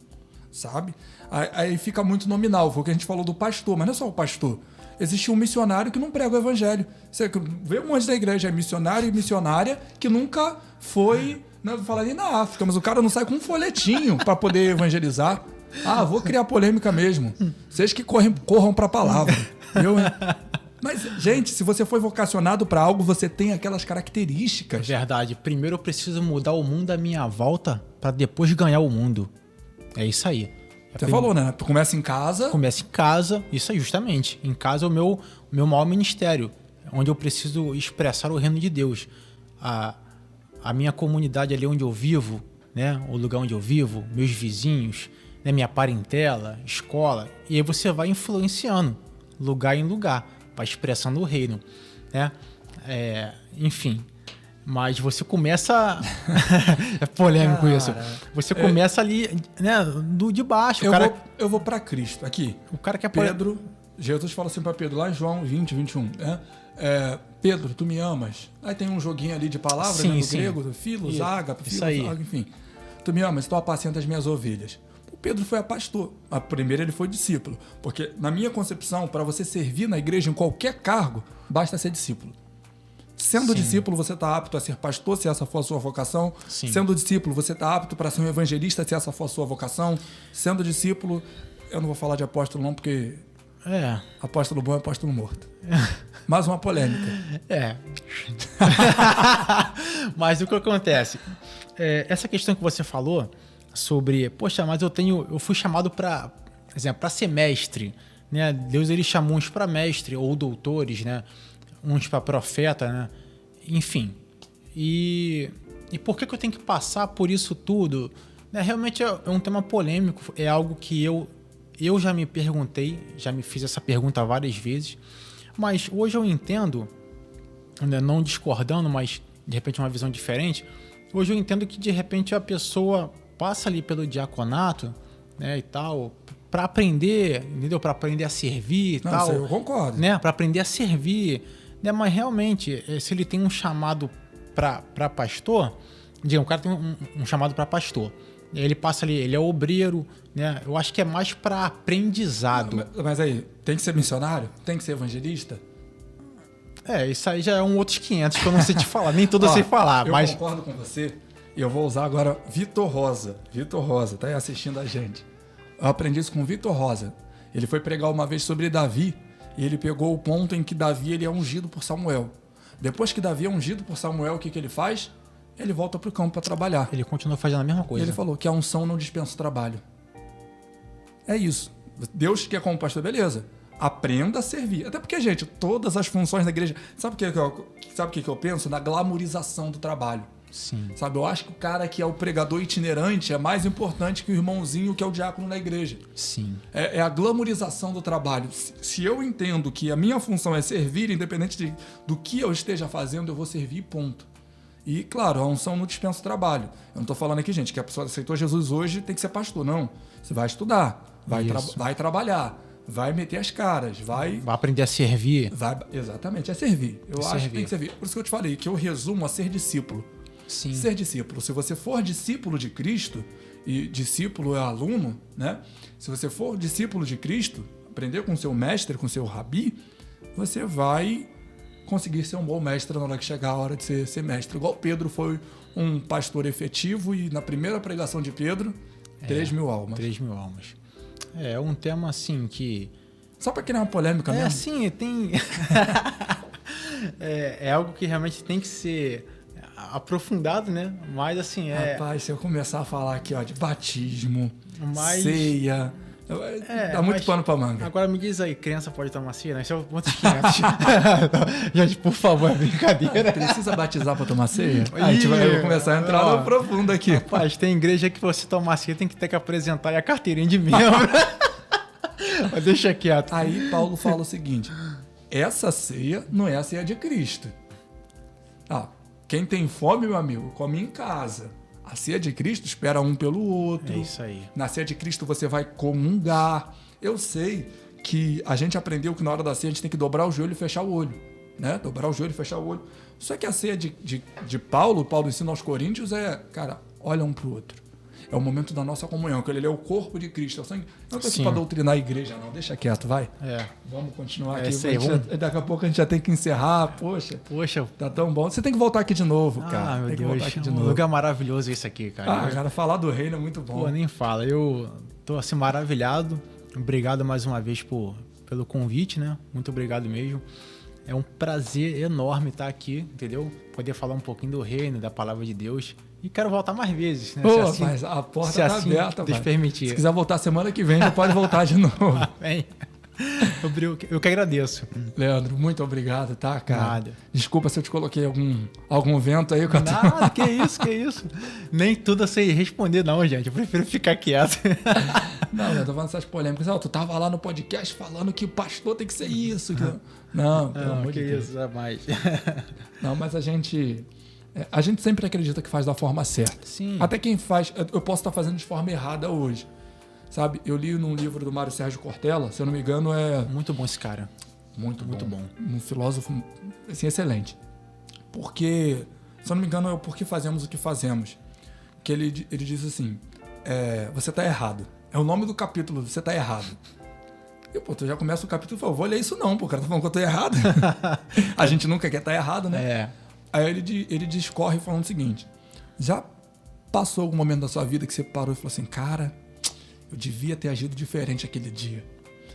sabe? Aí fica muito nominal, foi o que a gente falou do pastor, mas não é só o pastor. Existe um missionário que não prega o evangelho. Você vê um monte da igreja, é missionário e missionária que nunca foi... Não vou falar nem na África, mas o cara não sai com um folhetinho para poder evangelizar. Vou criar polêmica mesmo. Vocês que corram para a palavra. Mas, gente, se você foi vocacionado para algo, você tem aquelas características. Verdade. Primeiro eu preciso mudar o mundo à minha volta para depois ganhar o mundo. É isso aí. Você falou, né? Começa em casa. Começa em casa, isso aí, justamente. Em casa é o meu maior ministério, onde eu preciso expressar o reino de Deus. A minha comunidade ali onde eu vivo, né? O lugar onde eu vivo, meus vizinhos, né? Minha parentela, escola. E aí você vai influenciando, lugar em lugar, vai expressando o reino, né? Enfim, mas você começa... é polêmico isso. Você começa ali, né? De baixo. Eu vou para Cristo, aqui. O cara que é Pedro... Jesus fala assim para Pedro, lá em João 20, 21, né? Pedro, tu me amas? Aí tem um joguinho ali de palavras, né, no grego, filos, ágape, enfim. Tu me amas, tu apacenta as minhas ovelhas. O Pedro foi pastor. Primeiro ele foi discípulo. Porque, na minha concepção, para você servir na igreja em qualquer cargo, basta ser discípulo. Sendo discípulo, você está apto a ser pastor, se essa for a sua vocação. Sim. Sendo discípulo, você está apto para ser um evangelista, se essa for a sua vocação. Sendo discípulo, eu não vou falar de apóstolo não, porque... apóstolo bom é apóstolo morto. Mais uma polêmica. Mas o que acontece? Essa questão que você falou sobre, poxa, mas eu fui chamado para ser mestre, né? Deus ele chamou uns para mestre ou doutores, né? Uns para profeta, né? Enfim. E por que eu tenho que passar por isso tudo? Né? Realmente é um tema polêmico, é algo que eu já me perguntei, já me fiz essa pergunta várias vezes, mas hoje eu entendo, né, não discordando, mas de repente uma visão diferente, hoje eu entendo que de repente a pessoa passa ali pelo diaconato, né, e tal, para aprender, entendeu? Para aprender a servir e tal. Eu concordo. Né, para aprender a servir, né, mas realmente, se ele tem um chamado para pastor, o cara tem um chamado para pastor, ele passa ali, ele é obreiro, né? Eu acho que é mais para aprendizado. Mas aí, tem que ser missionário? Tem que ser evangelista? Isso aí já é um outros 500 que eu não sei te falar, nem tudo eu sei falar. Eu concordo com você e eu vou usar agora Vitor Rosa. Vitor Rosa, tá aí assistindo a gente. Eu aprendi isso com Vitor Rosa. Ele foi pregar uma vez sobre Davi e ele pegou o ponto em que Davi ele é ungido por Samuel. Depois que Davi é ungido por Samuel, o que ele faz? ele volta para o campo para trabalhar. Ele continua fazendo a mesma coisa. Ele falou que a unção não dispensa o trabalho. É isso. Deus quer como pastor, beleza. Aprenda a servir. Até porque, gente, todas as funções da igreja... Sabe o que eu penso? Na glamorização do trabalho. Sim. Sabe, eu acho que o cara que é o pregador itinerante é mais importante que o irmãozinho que é o diácono na igreja. Sim. É a glamorização do trabalho. Se eu entendo que a minha função é servir, independente do que eu esteja fazendo, eu vou servir, ponto. E, claro, a unção não dispensa o trabalho. Eu não estou falando aqui, gente, que a pessoa aceitou Jesus hoje tem que ser pastor. Não. Você vai estudar, vai trabalhar, vai meter as caras, vai aprender a servir. Exatamente, é servir. Eu acho que tem que servir. Por isso que eu te falei, que eu resumo a ser discípulo. Sim. Ser discípulo. Se você for discípulo de Cristo, e discípulo é aluno, né? Se você for discípulo de Cristo, aprender com seu mestre, com seu rabi, você vai conseguir ser um bom mestre na hora que chegar a hora de ser mestre. Igual Pedro foi um pastor efetivo e na primeira pregação de Pedro, 3.000 almas. 3.000 almas. É um tema assim que... Só para criar uma polêmica mesmo. Assim, tem... é algo que realmente tem que ser aprofundado, né? Mas assim, Rapaz, se eu começar a falar aqui, ó, de batismo, ceia... Dá muito pano pra manga. Agora me diz aí, criança pode tomar ceia? Né? Isso é outros 500. Gente, por favor, é brincadeira. Precisa batizar pra tomar ceia? Eu vou começar a entrar no profundo aqui. Rapaz, tem igreja que você tomar ceia tem que ter que apresentar a carteirinha de membro. Mas deixa quieto. Aí Paulo fala o seguinte, essa ceia não é a ceia de Cristo. Quem tem fome, meu amigo, come em casa. A ceia de Cristo espera um pelo outro. É isso aí. Na ceia de Cristo você vai comungar. Eu sei que a gente aprendeu que na hora da ceia a gente tem que dobrar o joelho e fechar o olho. Né? Dobrar o joelho e fechar o olho. Só que a ceia de Paulo ensina aos coríntios cara, olha um pro outro. É o momento da nossa comunhão, que ele é o corpo de Cristo, é o sangue. Não estou aqui para doutrinar a igreja, não. Deixa quieto, vai. Vamos continuar aqui. Daqui a pouco a gente já tem que encerrar. Poxa, tá tão bom. Você tem que voltar aqui de novo, cara. Meu tem que Deus, voltar aqui de novo. Um lugar maravilhoso esse aqui, cara. Cara, falar do reino é muito bom. Pô, nem fala. Eu tô assim maravilhado. Obrigado mais uma vez pelo convite, né? Muito obrigado mesmo. É um prazer enorme estar aqui, entendeu? Poder falar um pouquinho do reino, da palavra de Deus. E quero voltar mais vezes, né? Mas a porta tá aberta, Deus permitir. Se quiser voltar semana que vem, já pode voltar de novo. Amém. Eu que agradeço. Leandro, muito obrigado, tá, cara? Nada. Desculpa se eu te coloquei algum vento aí. Nada, que isso. Nem tudo eu sei responder não, gente. Eu prefiro ficar quieto. Não, eu tô falando essas polêmicas. Tu tava lá no podcast falando que o pastor tem que ser isso. Não, pelo amor de Deus. Isso, jamais. Não, mas a gente sempre acredita que faz da forma certa. Sim. Até quem faz... Eu posso estar fazendo de forma errada hoje. Sabe? Eu li num livro do Mário Sérgio Cortella, se eu não me engano, Muito bom esse cara. Muito bom. Um filósofo, assim, excelente. Porque, se eu não me engano, é o Porquê Fazemos o que Fazemos. Que ele diz assim, você tá errado. É o nome do capítulo, você tá errado. E, tu já começa o capítulo e fala, vou ler isso não, cara tá falando que eu tô errado. A gente nunca quer estar errado, né? Aí ele discorre falando o seguinte, já passou algum momento da sua vida que você parou e falou assim, cara, eu devia ter agido diferente aquele dia.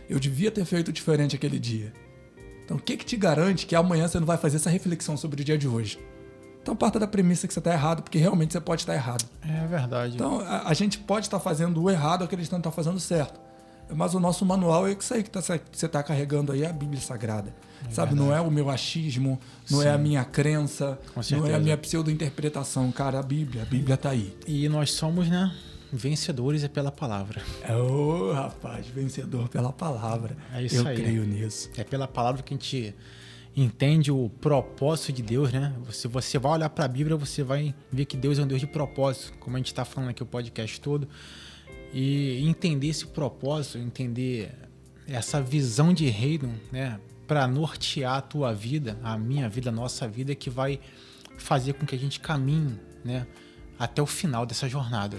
Eu devia ter feito diferente aquele dia. Então, o que te garante que amanhã você não vai fazer essa reflexão sobre o dia de hoje? Então, parta da premissa que você está errado, porque realmente você pode estar errado. É verdade. Então, a gente pode estar fazendo o errado acreditando que está fazendo o certo. Mas o nosso manual é isso aí que você está carregando aí, a Bíblia Sagrada. Sabe? Não é o meu achismo, não é a minha crença, não é a minha pseudo-interpretação. Cara, a Bíblia está aí. E nós somos, né? Vencedores é pela palavra. Rapaz, vencedor pela palavra. É isso aí. Eu creio nisso. É pela palavra que a gente entende o propósito de Deus, né? Se você vai olhar para a Bíblia, você vai ver que Deus é um Deus de propósito, como a gente está falando aqui o podcast todo. E entender esse propósito, entender essa visão de reino, né? Para nortear a tua vida, a minha vida, a nossa vida, que vai fazer com que a gente caminhe, né? Até o final dessa jornada.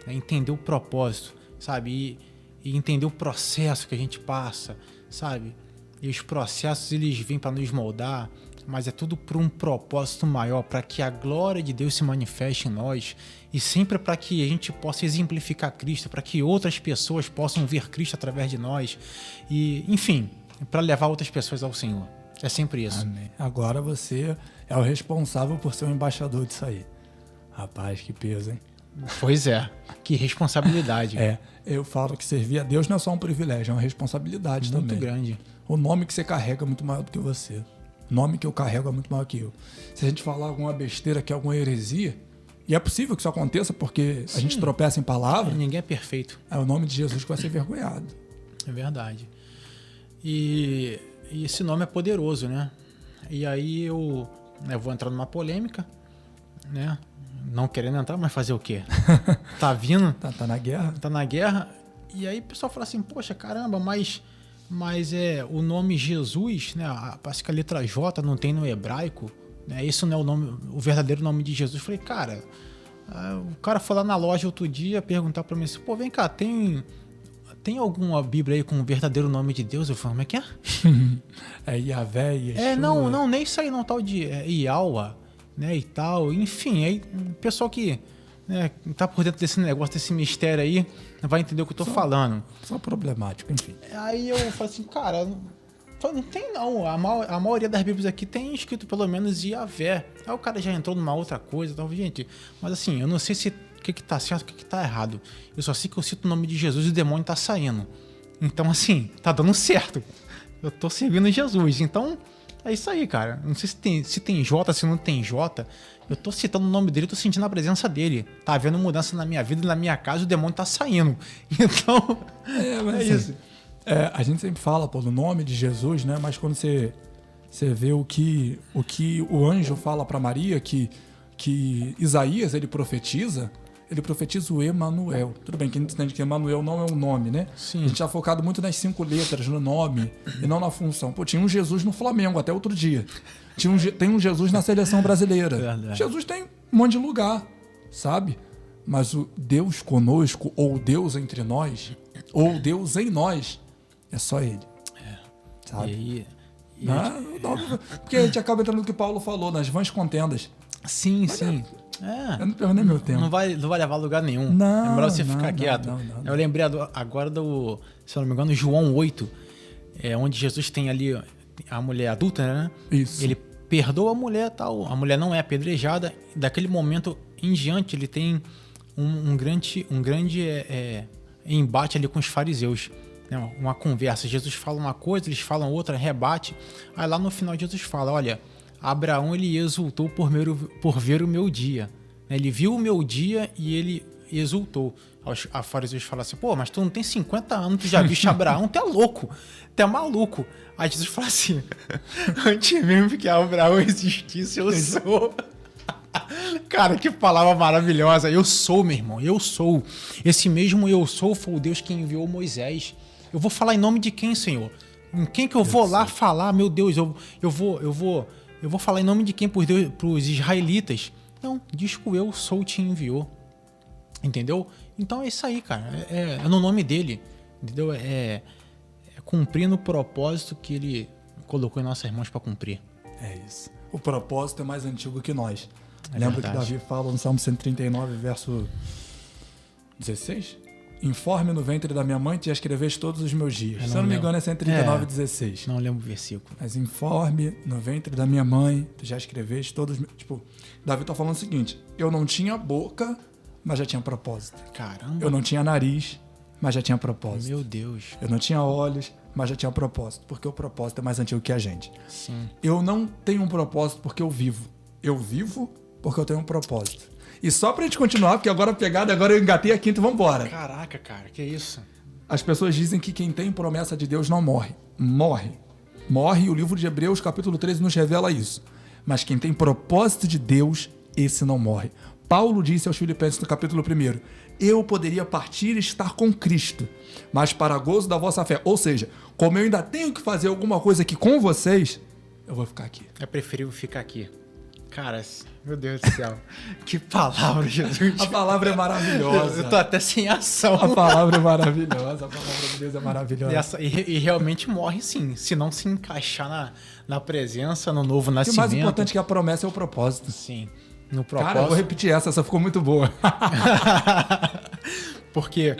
Entender o propósito, sabe? E entender o processo que a gente passa, sabe? E os processos, eles vêm para nos moldar, mas é tudo por um propósito maior, para que a glória de Deus se manifeste em nós e sempre para que a gente possa exemplificar Cristo, para que outras pessoas possam ver Cristo através de nós e, enfim, para levar outras pessoas ao Senhor. É sempre isso. Amém. Agora você é o responsável por ser o embaixador disso aí. Rapaz, que peso, hein? Pois é, que responsabilidade. Eu falo que servir a Deus não é só um privilégio, é uma responsabilidade muito também. grande. O nome que você carrega é muito maior do que você. O nome que eu carrego é muito maior que eu. Se a gente falar alguma besteira que é alguma heresia, e é possível que isso aconteça porque a gente tropeça em palavras, Ninguém é perfeito. é o nome de Jesus que vai ser envergonhado. É verdade. E esse nome é poderoso, né? E aí eu vou entrar numa polêmica, né? Não querendo entrar, mas fazer o quê? Tá vindo. Tá na guerra. Tá na guerra. E aí o pessoal fala assim, poxa, caramba, mas o nome Jesus, né? Parece que a letra J não tem no hebraico, né? Esse não é o verdadeiro nome de Jesus. Eu falei, cara, o cara foi lá na loja outro dia perguntar pra mim assim, pô, vem cá, tem alguma Bíblia aí com o verdadeiro nome de Deus? Eu falei, como é que é? É Yahvé, Yeshua. Não, nem isso aí não, tal de Iaua, né, e tal. Enfim, aí o pessoal que tá por dentro desse negócio, desse mistério aí, vai entender o que eu tô falando. Só problemático, enfim. Aí eu falei assim, cara, não tem não. A maioria das Bíblias aqui tem escrito pelo menos Yahvé. Aí o cara já entrou numa outra coisa, então, gente. Mas assim, eu não sei se o que tá certo, o que tá errado. Eu só sei que eu cito o nome de Jesus e o demônio tá saindo. Então, assim, tá dando certo. Eu tô servindo Jesus. Então, é isso aí, cara. Não sei se tem J, se não tem J. Eu tô citando o nome dele, tô sentindo a presença dele. Tá havendo mudança na minha vida e na minha casa, o demônio tá saindo. Então, mas isso. A gente sempre fala, pô, do nome de Jesus, né? Mas quando você vê o que o anjo fala para Maria, que Isaías, ele profetiza o Emanuel. Tudo bem que a gente entende que Emanuel não é um nome, né? Sim. A gente tá focado muito nas 5 letras, no nome, e não na função. Pô, tinha um Jesus no Flamengo até outro dia. Tem um Jesus na seleção brasileira. Verdade. Jesus tem um monte de lugar, sabe? Mas o Deus conosco, ou Deus entre nós, ou Deus em nós, é só Ele. Sabe? Porque a gente acaba entrando no que Paulo falou, nas vãs contendas. Sim. Eu não perco nem meu tempo. Não vai levar a lugar nenhum. Não, é melhor você ficar quieto. Não. Eu lembrei agora do, se eu não me engano, João 8, onde Jesus tem ali a mulher adulta, né? Isso. Ele perdoa a mulher e tal. A mulher não é apedrejada. Daquele momento em diante, ele tem um grande embate ali com os fariseus. Né? Uma conversa. Jesus fala uma coisa, eles falam outra, rebate. Aí lá no final Jesus fala, olha, Abraão ele exultou por ver o meu dia. Ele viu o meu dia e ele exultou. A fariseus falam assim, pô, mas tu não tem 50 anos, tu já viste Abraão? Tu é louco, tu é maluco. Aí Jesus fala assim, antes mesmo que Abraão existisse, eu sou. Cara, que palavra maravilhosa. Eu sou, meu irmão, eu sou. Esse mesmo eu sou foi o Deus que enviou Moisés. Eu vou falar em nome de quem, Senhor? Em quem que eu vou lá falar? Meu Deus, eu vou falar em nome de quem para os israelitas? Não, diz que o eu sou te enviou. Entendeu? Então é isso aí, cara. É no nome dele. Entendeu? É cumprindo o propósito que ele colocou em nossas mãos para cumprir. É isso. O propósito é mais antigo que nós. É Lembra verdade. que Davi fala no Salmo 139, verso 16? Informe no ventre da minha mãe, te escreveste todos os meus dias. Se eu não me engano, é 139, 16. Não lembro o versículo. Mas informe no ventre da minha mãe, tu já escreveste todos os meus... Tipo, Davi tá falando o seguinte, eu não tinha boca, mas já tinha propósito. Caramba. Eu não tinha nariz, mas já tinha propósito. Meu Deus. Eu não tinha olhos, mas já tinha propósito, porque o propósito é mais antigo que a gente. Sim. Eu não tenho um propósito porque eu vivo. Eu vivo porque eu tenho um propósito. E só pra gente continuar, porque agora a pegada, agora eu engatei a quinta e vambora. Caraca, cara, que isso? As pessoas dizem que quem tem promessa de Deus não morre. Morre. Morre, e o livro de Hebreus, capítulo 13, nos revela isso. Mas quem tem propósito de Deus, esse não morre. Paulo disse aos Filipenses no capítulo 1, eu poderia partir e estar com Cristo, mas para gozo da vossa fé. Ou seja, como eu ainda tenho que fazer alguma coisa aqui com vocês, eu vou ficar aqui. É preferível ficar aqui. Cara, meu Deus do céu. Que palavra, Jesus. A palavra é maravilhosa. Eu tô até sem ação. A palavra é maravilhosa. A palavra de Deus é maravilhosa. E realmente morre sim, se não se encaixar na presença, no novo nascimento. O mais importante que a promessa é o propósito. Sim, no propósito. Cara, eu vou repetir essa ficou muito boa. Porque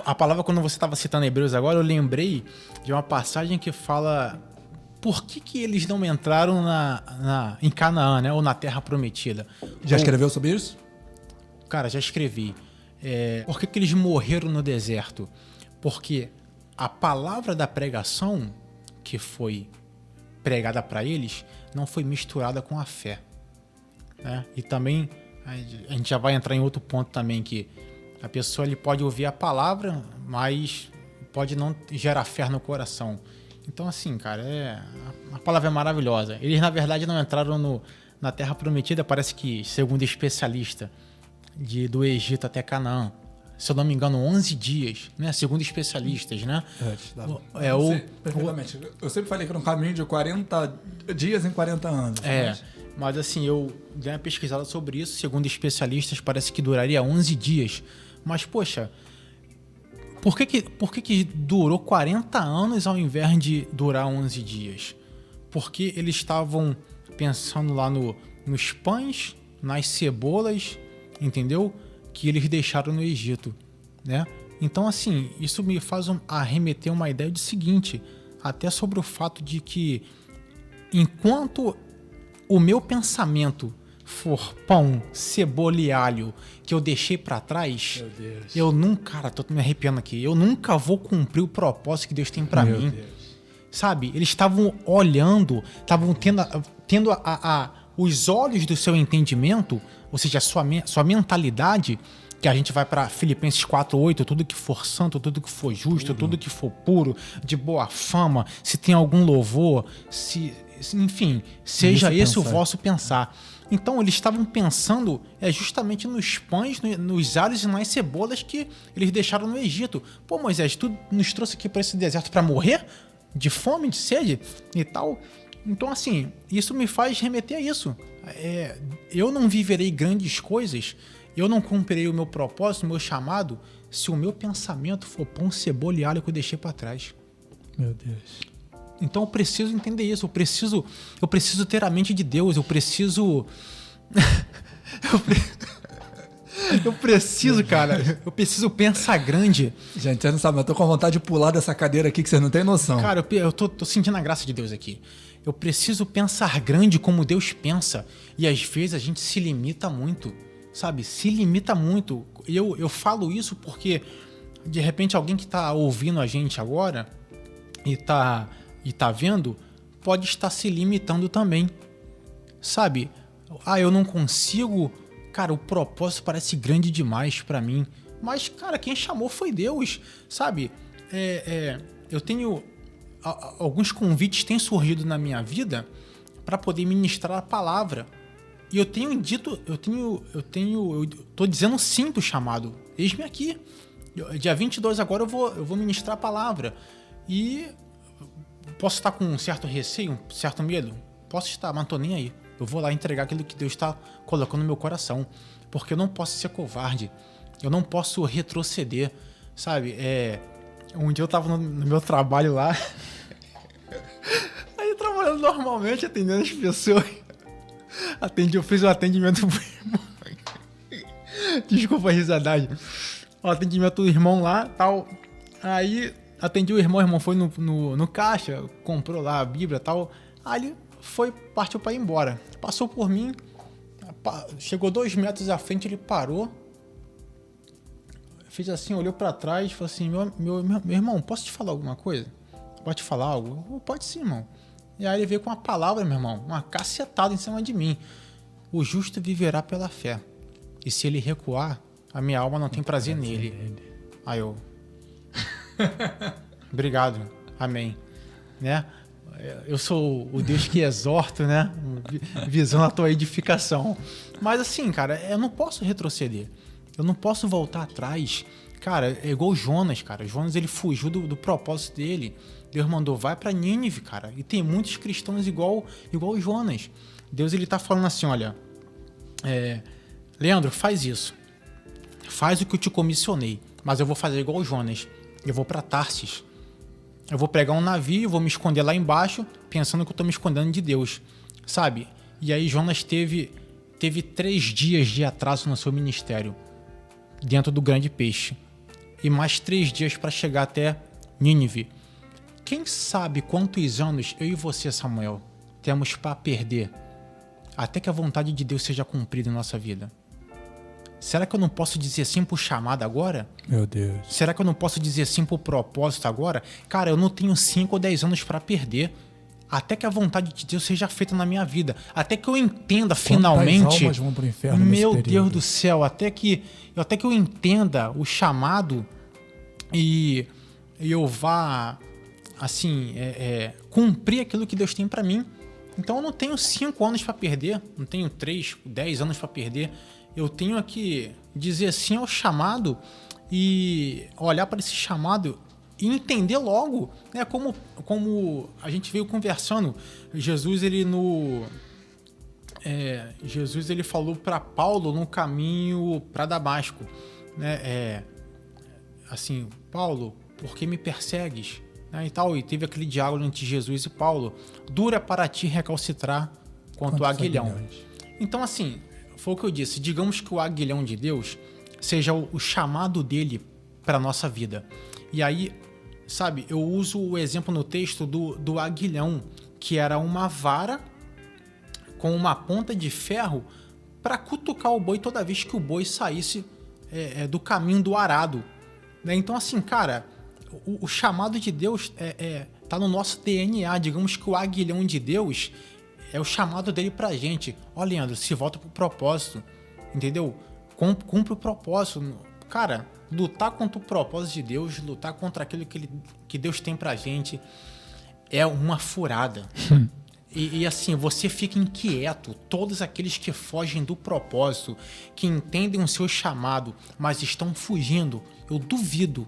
a palavra, quando você estava citando Hebreus agora, eu lembrei de uma passagem que fala... Por que eles não entraram em Canaã, né? Ou na Terra Prometida? Já escreveu sobre isso? Cara, já escrevi. Por que eles morreram no deserto? Porque a palavra da pregação que foi pregada para eles não foi misturada com a fé, né? E também a gente já vai entrar em outro ponto também, que a pessoa ele pode ouvir a palavra, mas pode não gerar fé no coração. Então assim, cara, a palavra é maravilhosa. Eles na verdade não entraram na Terra Prometida, parece que, segundo especialista, do Egito até Canaã, se eu não me engano, 11 dias, né? Segundo especialistas, né? Perfeitamente. Eu sempre falei que era um caminho de 40 dias em 40 anos. Mas assim, eu dei uma pesquisada sobre isso. Segundo especialistas, parece que duraria 11 dias. Mas, poxa, por que durou 40 anos ao invés de durar 11 dias? Porque eles estavam pensando lá nos pães, nas cebolas, entendeu? Que eles deixaram no Egito, né? Então, assim, isso me faz arremeter uma ideia de seguinte, até sobre o fato de que enquanto o meu pensamento for pão, cebola e alho que eu deixei pra trás, eu nunca, cara, tô me arrepiando aqui, eu nunca vou cumprir o propósito que Deus tem pra mim. Sabe? Eles estavam olhando, estavam tendo os olhos do seu entendimento, ou seja, a sua mentalidade, que a gente vai para Filipenses 4:8, tudo que for santo, tudo que for justo, tudo que for puro, de boa fama, se tem algum louvor, enfim, seja esse o vosso pensar. Então eles estavam pensando justamente nos pães, nos alhos e nas cebolas que eles deixaram no Egito. Pô, Moisés, tu nos trouxe aqui para esse deserto para morrer? De fome, de sede e tal? Então, assim, isso me faz remeter a isso. Eu não viverei grandes coisas, eu não cumprirei o meu propósito, o meu chamado, se o meu pensamento for pão, cebola e alho que eu deixei para trás. Meu Deus. Então eu preciso entender isso, eu preciso ter a mente de Deus, eu preciso, cara, eu preciso pensar grande. Gente, você não sabe, eu tô com vontade de pular dessa cadeira aqui que você não tem noção. Cara, eu tô sentindo a graça de Deus aqui. Eu preciso pensar grande como Deus pensa. E às vezes a gente se limita muito, sabe? Se limita muito. Eu falo isso porque, de repente, alguém que tá ouvindo a gente agora e tá vendo, pode estar se limitando também, sabe? Eu não consigo... Cara, o propósito parece grande demais pra mim. Mas, cara, quem chamou foi Deus, sabe? Eu tenho... Alguns convites têm surgido na minha vida para poder ministrar a palavra. E eu tenho dito... Eu tô dizendo sim pro chamado. Eis-me aqui. Dia 22 agora eu vou ministrar a palavra. E... Posso estar com um certo receio, um certo medo? Posso estar, mas não tô nem aí. Eu vou lá entregar aquilo que Deus está colocando no meu coração. Porque eu não posso ser covarde. Eu não posso retroceder, sabe? Um dia eu tava no meu trabalho lá. Aí trabalhando normalmente, atendendo as pessoas. Eu fiz um atendimento pro irmão. Desculpa a risadagem. O atendimento do irmão lá, tal. Aí atendi o irmão foi no caixa, comprou lá a Bíblia e tal. Aí ele partiu para ir embora. Passou por mim, chegou 2 metros à frente, ele parou. Fez assim, olhou para trás e falou assim: meu irmão, posso te falar alguma coisa? Pode te falar algo? Pode sim, irmão. E aí ele veio com uma palavra, meu irmão, uma cacetada em cima de mim. O justo viverá pela fé. E se ele recuar, a minha alma não tem prazer nele. Aí eu... Obrigado, amém, né? Eu sou o Deus que exorto, né? Visando a tua edificação. Mas assim, cara, eu não posso retroceder. Eu não posso voltar atrás. Cara, é igual Jonas, cara. Jonas, ele fugiu do propósito dele. Deus mandou, vai pra Nínive, cara. E tem muitos cristãos igual Jonas. Deus, ele tá falando assim, olha... Leandro, faz isso. Faz o que eu te comissionei. Mas eu vou fazer igual Jonas. Eu vou pra Tarsis. Eu vou pegar um navio, vou me esconder lá embaixo, pensando que eu tô me escondendo de Deus, sabe? E aí Jonas teve 3 dias de atraso no seu ministério, dentro do grande peixe. E mais 3 dias para chegar até Nínive. Quem sabe quantos anos eu e você, Samuel, temos para perder até que a vontade de Deus seja cumprida em nossa vida? Será que eu não posso dizer sim pro chamado agora? Meu Deus. Será que eu não posso dizer sim pro propósito agora? Cara, eu não tenho 5 ou 10 anos para perder. Até que a vontade de Deus seja feita na minha vida. Até que eu entenda finalmente. Quantas almas vão pro inferno meu nesse Deus período? do céu, até que eu entenda o chamado e eu vá, assim, cumprir aquilo que Deus tem para mim. Então eu não tenho 5 anos para perder, não tenho 3, 10 anos para perder. Eu tenho que dizer sim ao chamado e olhar para esse chamado e entender logo, né? Como a gente veio conversando, Jesus ele falou para Paulo no caminho para Damasco, né? Assim, Paulo, por que me persegues? Né? E teve aquele diálogo entre Jesus e Paulo. Dura para ti recalcitrar quanto o aguilhão. Então, assim, foi o que eu disse. Digamos que o aguilhão de Deus seja o chamado dele para nossa vida. E aí, sabe, eu uso o exemplo no texto do aguilhão, que era uma vara com uma ponta de ferro para cutucar o boi toda vez que o boi saísse do caminho do arado. Né? Então, assim, cara, o chamado de Deus tá no nosso DNA. Digamos que o aguilhão de Deus é o chamado dele pra gente. Ó, Leandro, se volta pro propósito, entendeu? Cumpre o propósito. Cara, lutar contra o propósito de Deus, lutar contra aquilo que Deus tem pra gente é uma furada. E assim, você fica inquieto. Todos aqueles que fogem do propósito, que entendem o seu chamado, mas estão fugindo, eu duvido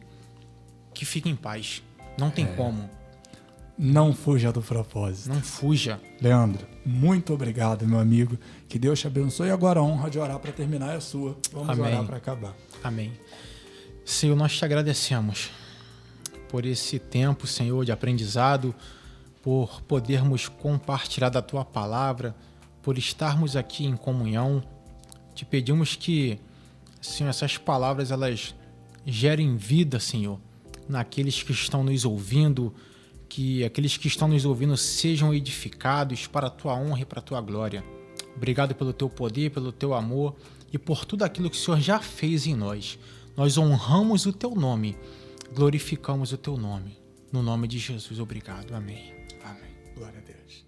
que fiquem em paz. Não tem como. Não fuja do propósito. Não fuja. Leandro, muito obrigado, meu amigo. Que Deus te abençoe. E agora a honra de orar para terminar é sua. Vamos Amém. orar para acabar. Amém. Senhor, nós te agradecemos por esse tempo, Senhor, de aprendizado, por podermos compartilhar da Tua palavra, por estarmos aqui em comunhão. Te pedimos que, Senhor, essas palavras elas gerem vida, Senhor, naqueles que estão nos ouvindo, que aqueles que estão nos ouvindo sejam edificados para a Tua honra e para a Tua glória. Obrigado pelo Teu poder, pelo Teu amor e por tudo aquilo que o Senhor já fez em nós. Nós honramos o Teu nome, glorificamos o Teu nome. No nome de Jesus, obrigado. Amém. Amém. Glória a Deus.